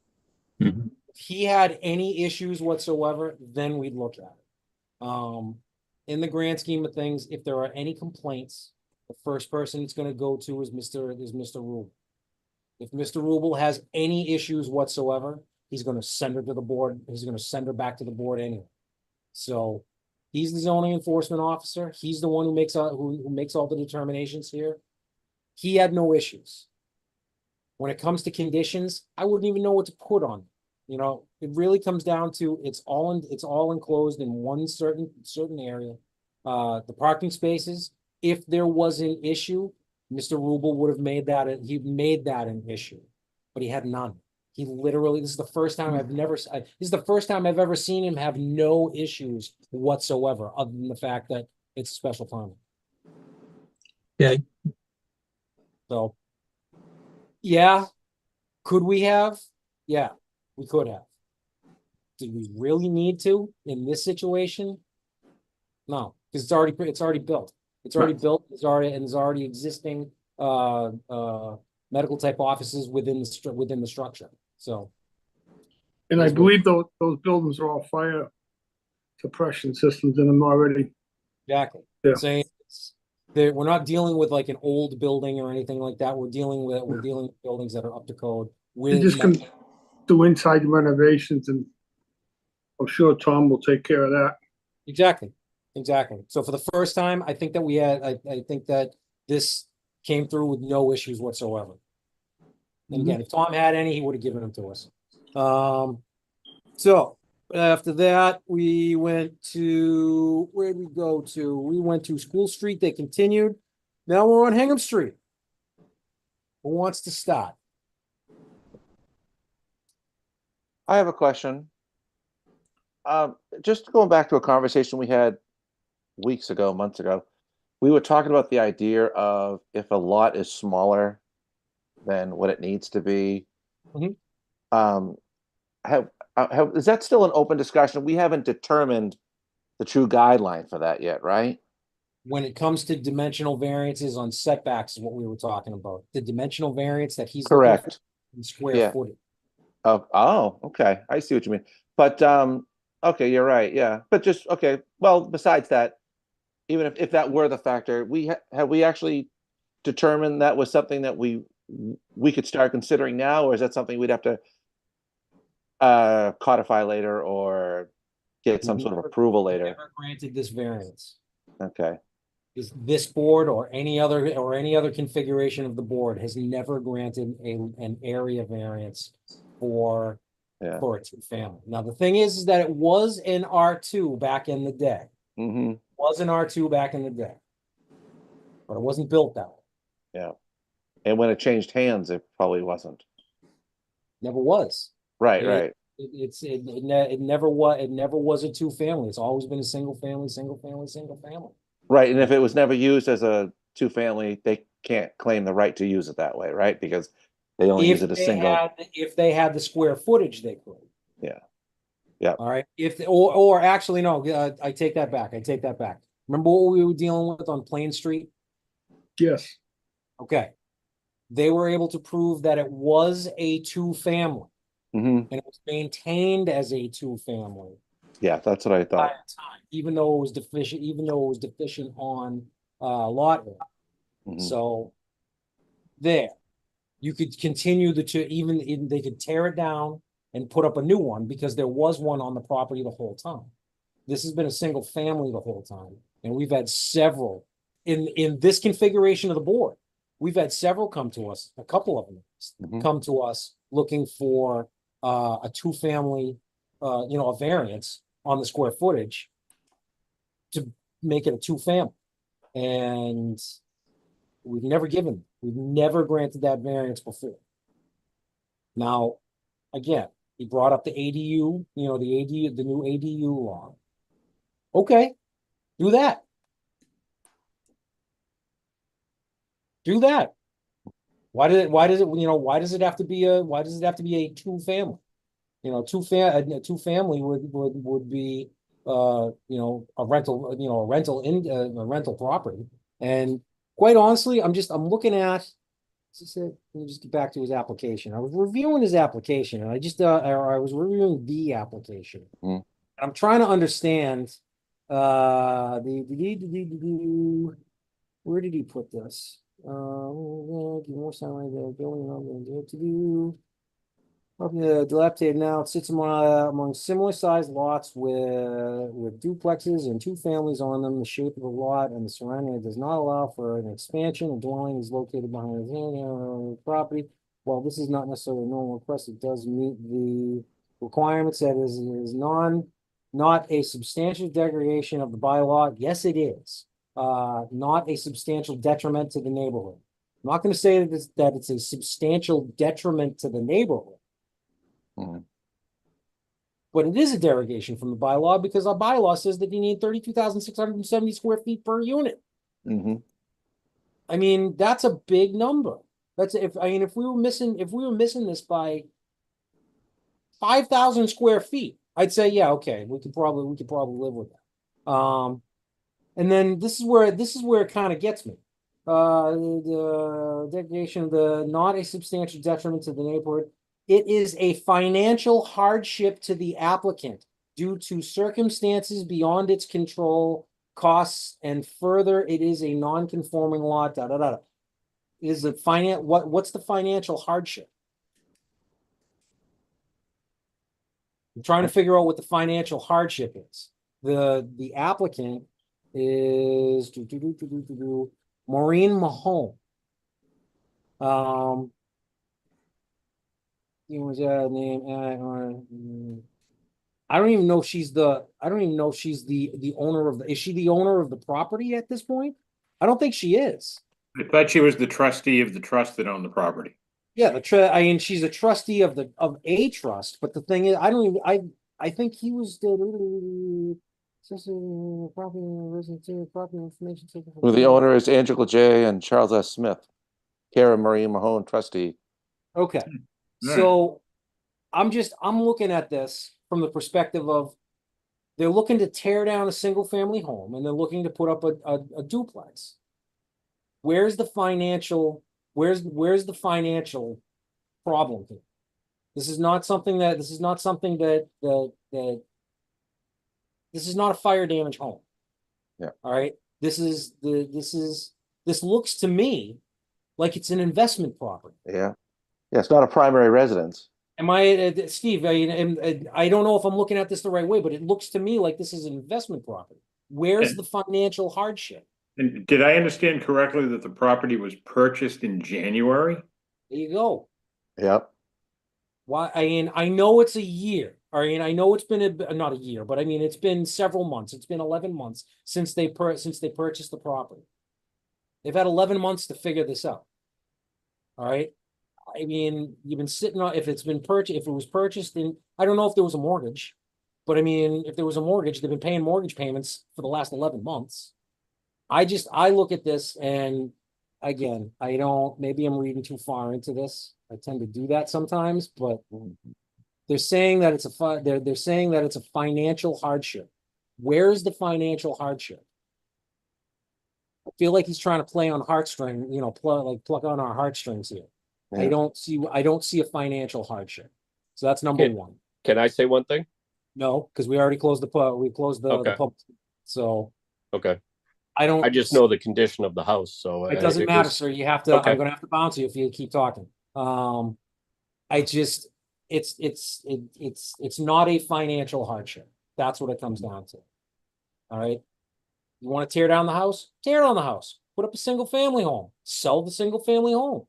Mhm. If he had any issues whatsoever, then we'd look at it. In the grand scheme of things, if there are any complaints, the first person it's gonna go to is Mr. Rubel. If Mr. Rubel has any issues whatsoever, he's gonna send her to the board. He's gonna send her back to the board anyway. So he's the zoning enforcement officer. He's the one who makes all the determinations here. He had no issues. When it comes to conditions, I wouldn't even know what to put on. You know, it really comes down to it's all enclosed in one certain area. The parking spaces, if there was an issue, Mr. Rubel would have made that an issue, but he had none. He literally, this is the first time I've ever seen him have no issues whatsoever, other than the fact that it's a special permit. Okay. So, yeah, could we have? Yeah, we could have. Do we really need to in this situation? No, because it's already built. It's already built. It's already existing medical type offices within the structure. So, And I believe those buildings are all fire suppression systems in them already. exactly. Yeah. Saying we're not dealing with like an old building or anything like that. We're dealing with buildings that are up to code. They just can do inside renovations, and I'm sure Tom will take care of that. Exactly. So for the first time, I think that I think that this came through with no issues whatsoever. And again, if Tom had any, he would have given them to us. So after that, we went to, where'd we go to? We went to School Street. They continued. Now we're on Hingham Street. Who wants to start? I have a question. Just going back to a conversation we had months ago, we were talking about the idea of if a lot is smaller than what it needs to be. Is that still an open discussion? We haven't determined the true guideline for that yet, right? When it comes to dimensional variances on setbacks is what we were talking about. The dimensional variance that he's looking for Correct. in square Yeah. footage. Oh, okay. I see what you mean. But okay, you're right. Yeah. But just okay. Well, besides that, even if that were the factor, have we actually determined that was something that we could start considering now, or is that something we'd have to codify later or get some sort of approval later? Never granted this variance. Okay. Is this board or any other configuration of the board has never granted an area variance for a two-family. Now the thing is that it was an R2 back in the day. Was an R2 back in the day. but it wasn't built that way. Yeah. And when it changed hands, it probably wasn't. Never was. Right, It- right. It never was a two-family. It's always been a single family, single family, single family. Right, and if it was never used as a two-family, they can't claim the right to use it that way, right? Because they only use it as single. If they had the square footage, they could. Yeah. Yeah. All right. Or actually, no, I take that back. I take that back. Remember what we were dealing with on Plain Street? Yes. Okay. They were able to prove that it was a two-family Hmm. and it was maintained as a two-family. Yeah, that's what I thought. Even though it was deficient on lot area. Mhm. So there, you could continue they could tear it down and put up a new one because there was one on the property the whole time. This has been a single family the whole time, and we've had several in this configuration of the board. We've had several come to us, a couple of them Mhm. come to us looking for a two-family, a variance on the square footage to make it a two-family. And we've never granted that variance before. Now, again, he brought up the ADU, the new ADU law. Okay, do that. Do that. Why does it have to be a two-family? A two-family would be a rental property. And quite honestly, I'm looking at, let me just get back to his application. I was reviewing his application and I was reviewing the application. Mm. I'm trying to understand, where did he put this? More sound like building to do. Dilapidated now. It sits among similar sized lots with duplexes and two families on them. The shape of the lot and the surrounding does not allow for an expansion. The dwelling is located behind the property. While this is not necessarily a normal request, it does meet the requirements that is not a substantial degradation of the bylaw. Yes, it is. Not a substantial detriment to the neighborhood. I'm not going to say that it's a substantial detriment to the neighborhood. Mhm. But it is a derogation from the bylaw because our bylaw says that you need 32,670 square feet per unit. Mhm. I mean, that's a big number. If we were missing this by 5,000 square feet, I'd say, yeah, okay, we could probably live with that. And then this is where it kind of gets me. The degradation of not a substantial detriment to the neighborhood. It is a financial hardship to the applicant due to circumstances beyond its control, costs, and further, it is a non-conforming lot. What's the financial hardship? I'm trying to figure out what the financial hardship is. The applicant is Maureen Mahone. Was that name? I don't even know if she's the owner of is she the owner of the property at this point? I don't think she is. I thought she was the trustee of the trust that owned the property. Yeah, she's a trustee of a trust, but the thing is, I think he was the property information taken from Well, the owner is Angela J. and Charles S. Smith. Kara Marie Mahone, trustee. Okay. Right. So I'm looking at this from the perspective of they're looking to tear down a single family home and they're looking to put up a duplex. Where's the financial problem here? This is not a fire damage home. Yeah. All right. This looks to me like it's an investment property. Yeah. Yeah, it's not a primary residence. Steve, I don't know if I'm looking at this the right way, but it looks to me like this is an investment property. Where's the financial hardship? And did I understand correctly that the property was purchased in January? There you go. Yep. Why? I know it's a year. I know it's been not a year, but it's been several months. It's been 11 months since they purchased the property. They've had 11 months to figure this out. All right. I mean, you've been sitting on, if it's been purchased, if it was purchased in, I don't know if there was a mortgage, but I mean, if there was a mortgage, they've been paying mortgage payments for the last 11 months. I look at this and again, maybe I'm reading too far into this. I tend to do that sometimes, but they're saying that they're saying that it's a financial hardship. Where's the financial hardship? I feel like he's trying to play on heartstring, pluck on our heartstrings here. Yeah. I don't see a financial hardship. So that's number one. Can I say one thing? No, because we already closed the Okay. public. So Okay. I just know the condition of the house, so it doesn't matter, sir. You have to, Okay. I'm gonna have to bounce you if you keep talking. It's not a financial hardship. That's what it comes down to. All right. You want to tear down the house? Tear down the house. Put up a single family home. Sell the single family home.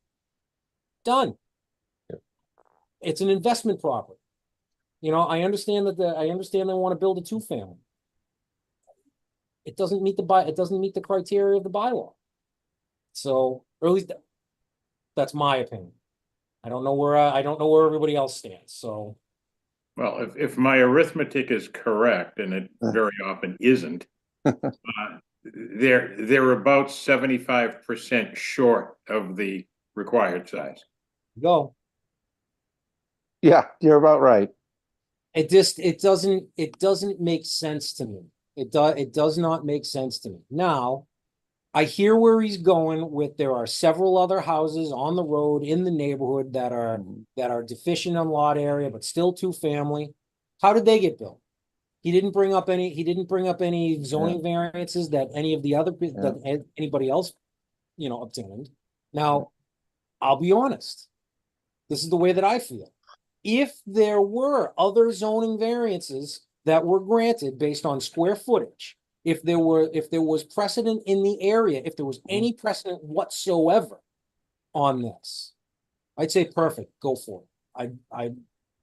Done. It's an investment property. I understand they want to build a 2-family. It doesn't meet the criteria of the bylaw. So, or at least that's my opinion. I don't know where everybody else stands. So, Well, if my arithmetic is correct, and it very often isn't, they're about 75% short of the required size. go. Yeah, you're about right. It doesn't make sense to me. It does not make sense to me. Now, I hear where he's going with there are several other houses on the road in the neighborhood that are deficient on lot area, but still 2-family. How did they get built? He didn't bring up any zoning variances that any of the other that anybody else, obtained. Now, I'll be honest. This is the way that I feel. If there were other zoning variances that were granted based on square footage, if there was precedent in the area, if there was any precedent whatsoever on this, I'd say perfect, go for it. I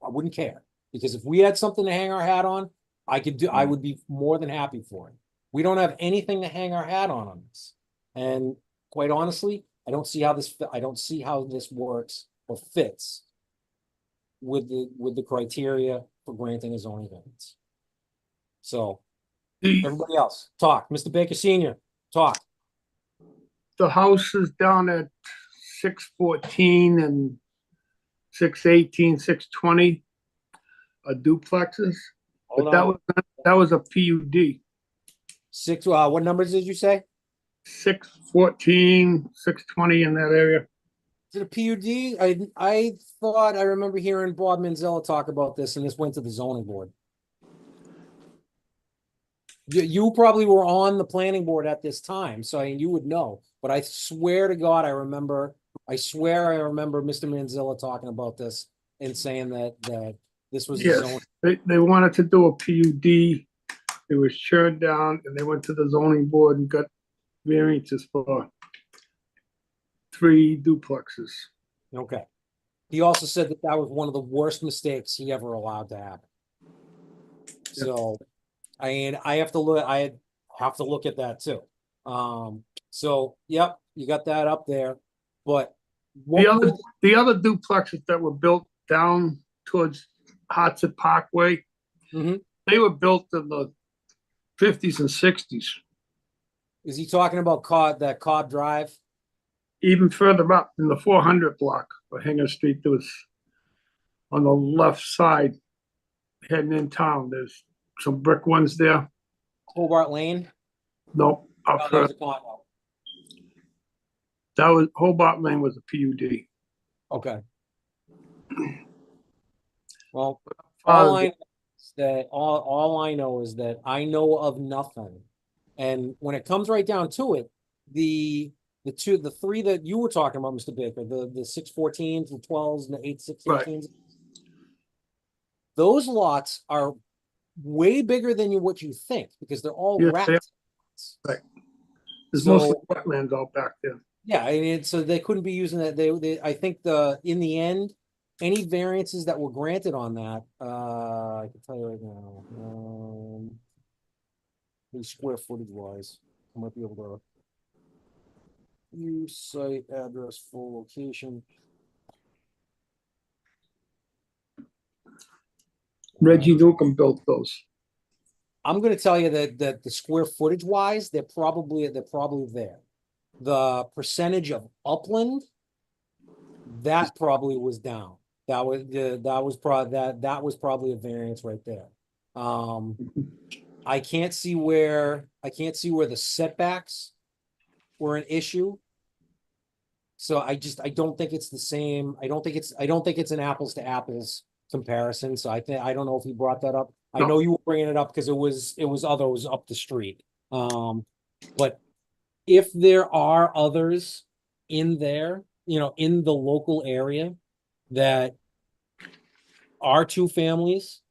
wouldn't care, because if we had something to hang our hat on, I would be more than happy for it. We don't have anything to hang our hat on this. And quite honestly, I don't see how this works or fits with the criteria for granting a zoning variance. So everybody else, talk. Mr. Baker Senior, talk. The house is down at 614 and 618, 620 are duplexes. Hold But on. that was a PUD. What numbers did you say? 614, 620 in that area. Is it a PUD? I thought I remember hearing Bob Manzella talk about this, and this went to the zoning board. You probably were on the planning board at this time, so you would know. But I swear to God, I remember Mr. Manzella talking about this and saying that this was Yes, zone. they wanted to do a PUD. It was turned down, and they went to the zoning board and got variances for 3 duplexes. Okay. He also said that was one of the worst mistakes he ever allowed to happen. So, I have to look at that too. So, yep, you got that up there. But the other duplexes that were built down towards Hartford Parkway, they were built in the 50s and 60s. Is he talking about Cobb Drive? Even further up in the 400 block of Hanger Street, there was on the left side heading in town. There's some brick ones there. Hobart Lane? No, up further. That was Hobart Lane was a PUD. Okay. Well, all I know is that I know of nothing. And when it comes right down to it, the 3 that you were talking about, Mr. Baker, the 614s, the 12s, and the 8618s, those lots are way bigger than what you think, because they're all wrapped. Right. There's mostly wetlands out back there. Yeah, I mean, so they couldn't be using that. I think in the end, any variances that were granted on that, I can tell you right now, square footage wise, I might be able to use, site, address, full location. Reggie Newcomb built those. I'm gonna tell you that the square footage wise, they're probably there. The percentage of upland, that probably was down. That was probably a variance right there. I can't see where the setbacks were an issue. So I don't think it's the same. I don't think it's an apples to apples comparison. So I don't know if he brought that up. I know you were bringing it up because it was others up the street. But if there are others in there, in the local area that are two families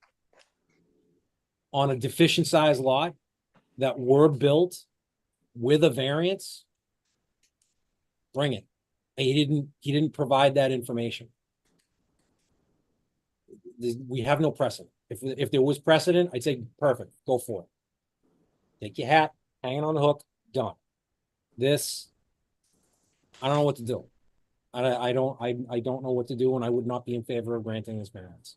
on a deficient sized lot that were built with a variance, bring it. He didn't provide that information. We have no precedent. If there was precedent, I'd say perfect, go for it. Take your hat, hang it on the hook, done. This, I don't know what to do. I don't know what to do, and I would not be in favor of granting this variance.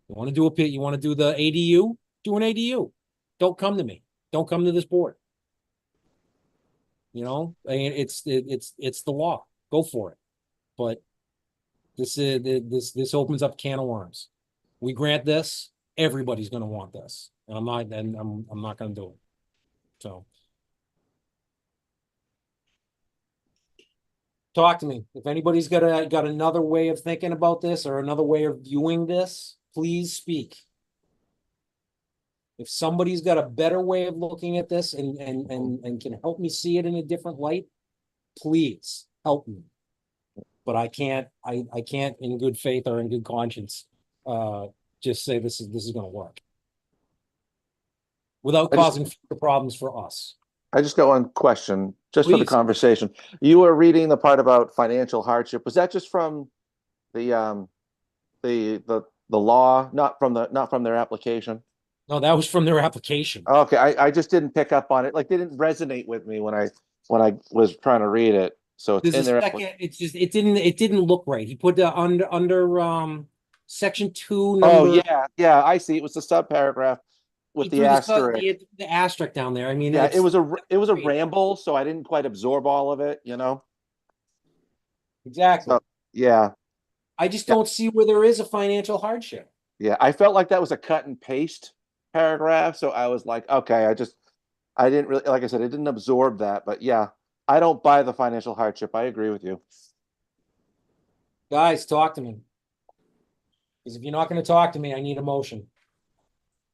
You want to do you want to do the ADU? Do an ADU. Don't come to me. Don't come to this board. I mean, it's the law. Go for it. But this opens up a can of worms. We grant this, everybody's going to want this, and I'm not going to do it. So, talk to me. If anybody's got another way of thinking about this or another way of viewing this, please speak. If somebody's got a better way of looking at this and can help me see it in a different light, please help me. But I can't in good faith or in good conscience just say this is going to work without causing further problems for us. I just got one question, just for the Please. conversation. You were reading the part about financial hardship. Was that just from the law, not from their application? No, that was from their application. Okay, I just didn't pick up on it. Like, it didn't resonate with me when I was trying to read it. So it's There's in a there. second. It's just it didn't look right. He put under section 2. Oh yeah, I see. It was the sub paragraph with He the threw asterisk. the asterisk down there. I mean, Yeah, it was a ramble, so I didn't quite absorb all of it. Exactly. So, yeah. I just don't see where there is a financial hardship. Yeah, I felt like that was a cut and paste paragraph, so I was like, okay, I didn't really, like I said, I didn't absorb that, but yeah, I don't buy the financial hardship. I agree with you. Guys, talk to me. Because if you're not going to talk to me, I need a motion.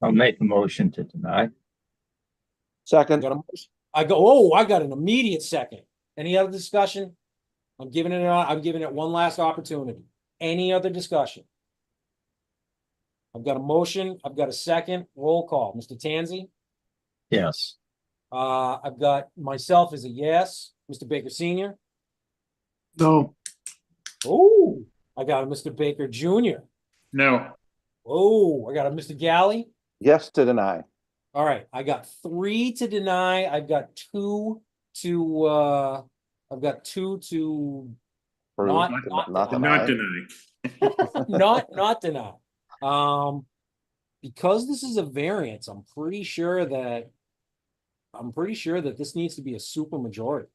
I'll make the motion to deny. Second. I got an immediate second. Any other discussion? I'm giving it one last opportunity. Any other discussion? I've got a motion. I've got a second. Roll call. Mr. Tanzi? Yes. I've got myself as a yes. Mr. Baker Senior? No. Oh, I got a Mr. Baker Jr. No. Oh, I got a Mr. Galley. Yes to deny. All right, I got 3 to deny. I've got 2 to not deny. not deny. Because this is a variance, I'm pretty sure that this needs to be a super majority.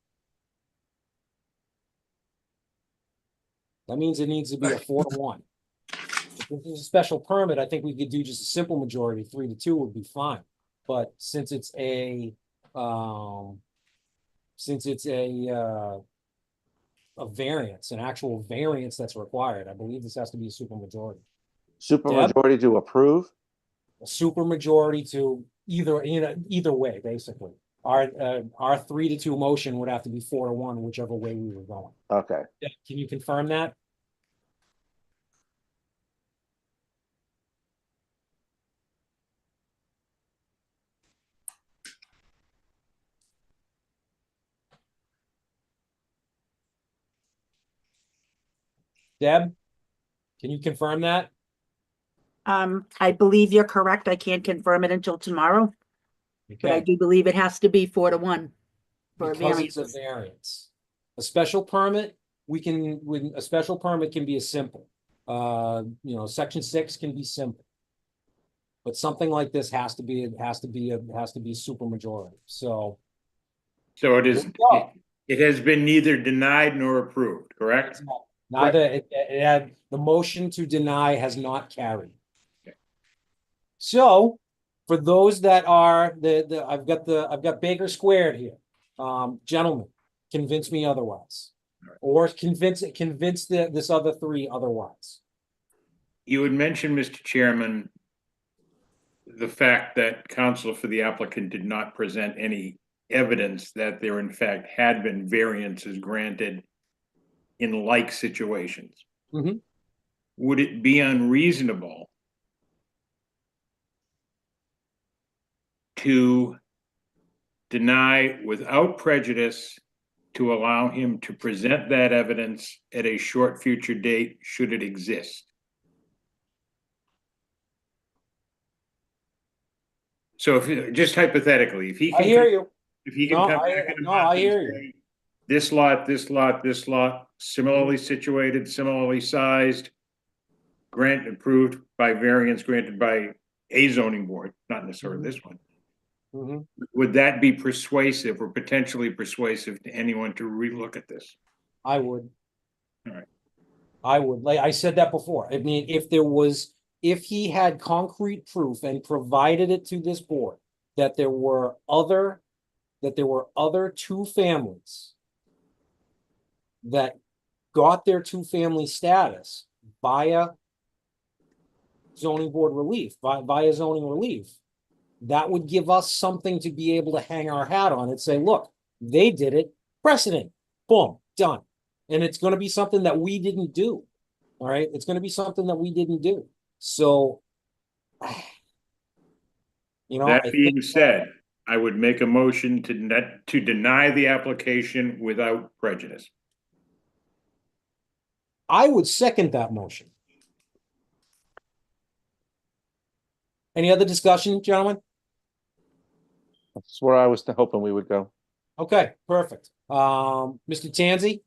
That means it needs to be a 4-1. If this is a special permit, I think we could do just a simple majority. 3-2 would be fine. But since it's a variance, an actual variance that's required, I believe this has to be a super majority. Super majority to approve? A super majority to either way, basically. Our 3-2 motion would have to be 4-1, whichever way we were going. Okay. Can you confirm that? Deb, can you confirm that? I believe you're correct. I can't confirm it until tomorrow, but I Okay. do believe it has to be 4-1. for a Because it's variance. a variance. A special permit, when a special permit can be as simple. Section 6 can be simple. But something like this has to be super majority, so. So it is, Well, it has been neither denied nor approved, correct? Neither, it had, the motion to deny has not carried. So, for those that are, I've got Baker squared here. Gentlemen, convince me otherwise. Or convince this other three otherwise. You had mentioned, Mr. Chairman, the fact that counsel for the applicant did not present any evidence that there in fact had been variances granted in like situations. Mhm. Would it be unreasonable to deny without prejudice to allow him to present that evidence at a short future date, should it exist? So if, just hypothetically, if he I can. hear you. If he No, can come back in a no, month I and hear you. say, this lot, this lot, this lot, similarly situated, similarly sized, grant approved by variance granted by a zoning board, not necessarily this one. Mhm. Would that be persuasive or potentially persuasive to anyone to relook at this? I would. All right. I would, like I said that before. I mean, if he had concrete proof and provided it to this board that there were other two families that got their two-family status via zoning board relief, via zoning relief, that would give us something to be able to hang our hat on and say, look, they did it, precedent, boom, done. And it's going to be something that we didn't do. All right. It's going to be something that we didn't do. So, That being said, I would make a motion to deny the application without prejudice. I would second that motion. Any other discussion, gentlemen? That's where I was hoping we would go. Okay, perfect. Mr. Tanzi,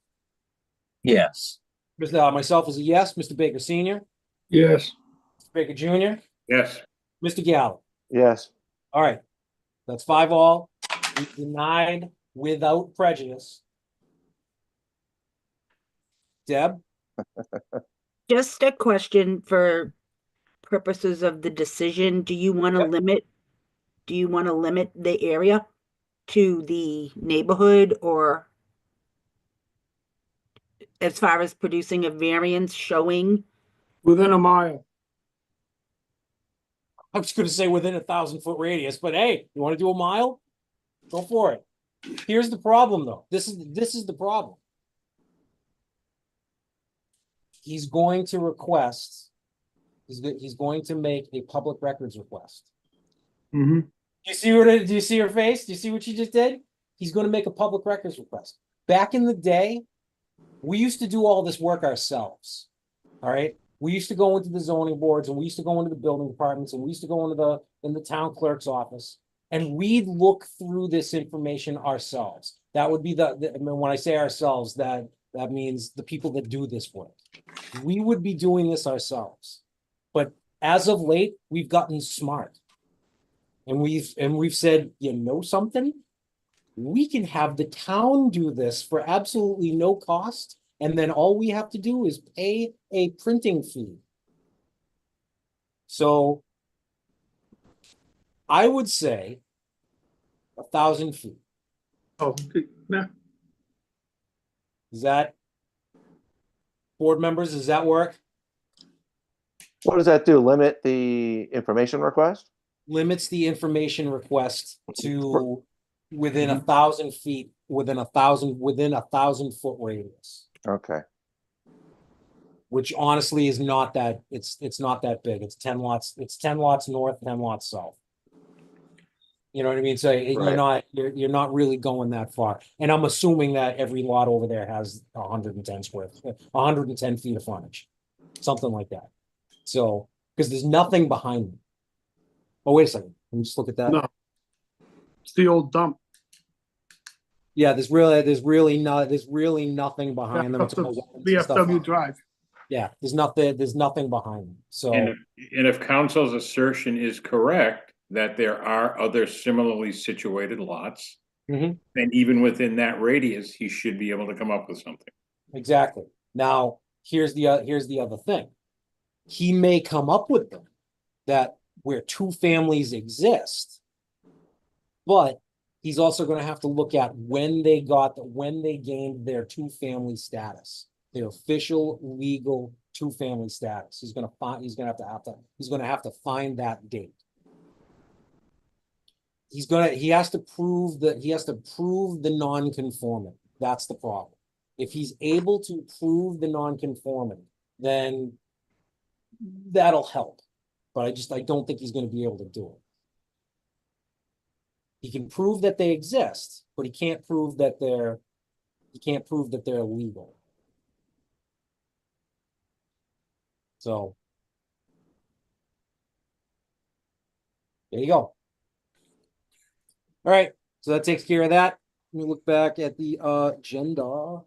Yes. myself is a yes. Mr. Baker Senior, Yes. Mr. Baker Junior, Yes. Mr. Gallo. Yes. All right, that's 5-all. We denied without prejudice. Deb? Just a question for purposes of the decision. Do you want to limit the area to the neighborhood, or as far as producing a variance showing? Within a mile. I was going to say within 1,000-foot radius, but hey, you want to do a mile? Go for it. Here's the problem, though. This is the problem. He's going to request. He's going to make a public records request. Mm-hmm. Do you see her face? Do you see what she just did? He's going to make a public records request. Back in the day, we used to do all this work ourselves. All right. We used to go into the zoning boards, and we used to go into the building departments, and we used to go into the town clerk's office, and we'd look through this information ourselves. That would be when I say ourselves, that means the people that do this work. We would be doing this ourselves. But as of late, we've gotten smart. And we've said, you know something? We can have the town do this for absolutely no cost. And then all we have to do is pay a printing fee. So I would say 1,000 feet. Oh, yeah. Is that, board members, does that work? What does that do? Limit the information request? Limits the information request to within 1,000 feet, within a 1,000-foot radius. Okay. Which honestly is not that, it's not that big. It's 10 lots, it's 10 lots north, 10 lots south. You know what I mean? So you're not really going that far. And I'm assuming that every lot over there has 110 feet of frontage. Something like that. So, because there's nothing behind them. Oh, wait a second. Let me just look at that. No. It's the old dump. Yeah, there's really nothing behind them. It's all wetlands and stuff. VFW Drive. Yeah, there's nothing behind them. So, And if council's assertion is correct, that there are other similarly situated lots, Mhm. then even within that radius, he should be able to come up with something. exactly. Now, here's the other thing. He may come up with them that where two families exist, but he's also going to have to look at when they gained their two-family status, their official legal two-family status. He's going to have to find that date. He has to prove the non-conforming. That's the problem. If he's able to prove the non-conforming, then that'll help. But I don't think he's going to be able to do it. He can prove that they exist, but he can't prove that they're legal. So there you go. All right, so that takes care of that. Let me look back at the agenda.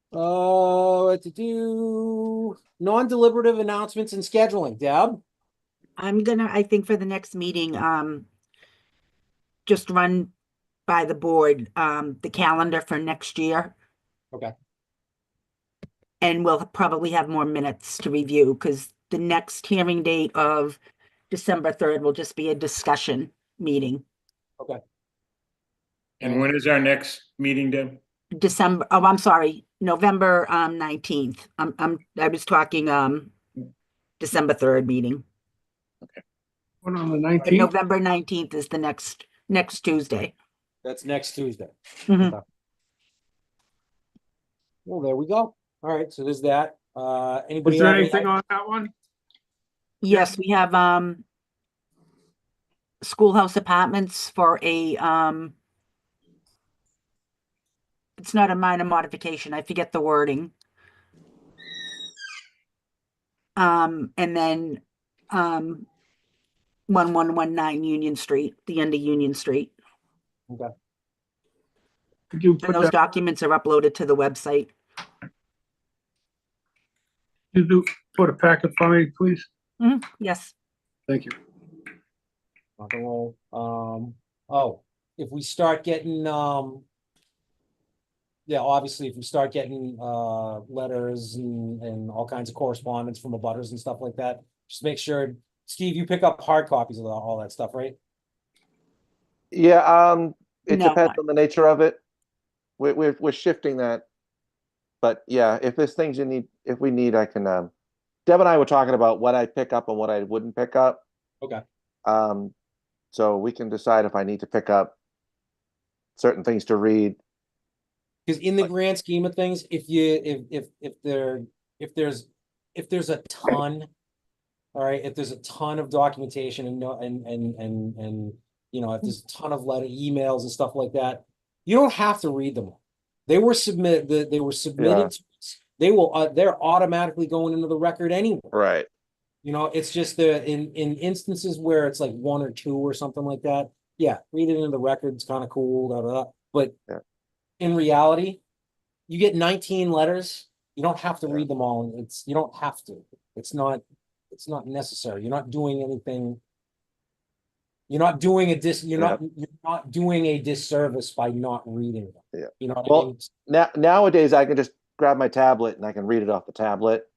What to do? Non-deliberative announcements and scheduling. Deb? I think for the next meeting, just run by the board, the calendar for next year. Okay. And we'll probably have more minutes to review because the next hearing date of December 3rd will just be a discussion meeting. Okay. And when is our next meeting, Deb? I'm sorry, November 19th. I was talking December 3rd meeting. One on the But 19th? November 19th is the next Tuesday. That's next Tuesday. Mhm. Okay. Well, there we go. All right, so there's that. Anybody Is there have any- anything on that one? Yes, we have schoolhouse apartments for a it's not a minor modification. I forget the wording. And then 1119 Union Street, the end of Union Street. Okay. Could you And put those that, documents are uploaded to the website. put a packet for me, please? Yes. Thank you. Rock and roll. Oh, if we start getting yeah, obviously if we start getting letters and all kinds of correspondence from abutters and stuff like that, just make sure, Steve, you pick up hard copies of all that stuff, right? Yeah, it No. depends on the nature of it. We're shifting that. But yeah, if there's things if we need, I can, Deb and I were talking about what I pick up and what I wouldn't pick up. Okay. So we can decide if I need to pick up certain things to read. Because in the grand scheme of things, if there's a ton, all right, if there's a ton of documentation and if there's a ton of emails and stuff like that, you don't have to read them. They were submitted. They were submitted. Yeah. They're automatically going into the record anyway. Right. It's just in instances where it's like one or two or something like that. Yeah, read it into the record. It's kind of cool. Da, da, da. But yeah. In reality, you get 19 letters. You don't have to read them all. You don't have to. It's not necessary. You're not doing anything. You're not doing you're not doing a disservice by not reading them. Yeah. You know what I mean? Nowadays I can just grab my tablet and I can read it off the tablet.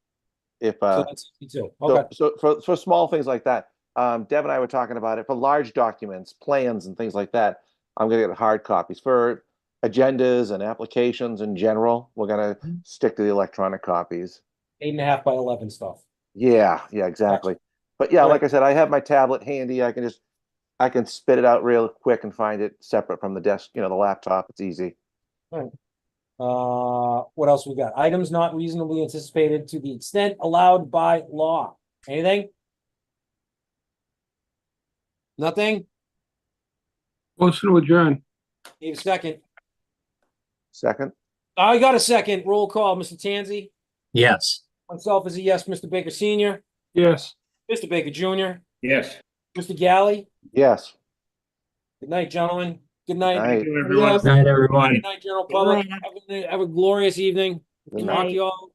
If so that's me too. Okay. So for small things like that, Deb and I were talking about it. For large documents, plans and things like that, I'm gonna get hard copies. For agendas and applications in general, we're gonna stick to the electronic copies. 8.5 by 11 stuff. Yeah, exactly. But yeah, like I said, I have my tablet handy. I can spit it out real quick and find it separate from the desk, the laptop. It's easy. All right. What else we got? Items not reasonably anticipated to the extent allowed by law. Anything? Nothing? Motion to adjourn. Need a second. Second. I got a second. Roll call. Mr. Tanzi? Yes. Myself is a yes. Mr. Baker Sr.? Yes. Mr. Baker Jr.? Yes. Mr. Galley? Yes. Good night, gentlemen. Good night. Night. Everyone. Night, everyone. Good night, general public. night. Have a glorious evening. Good Talk to night. you all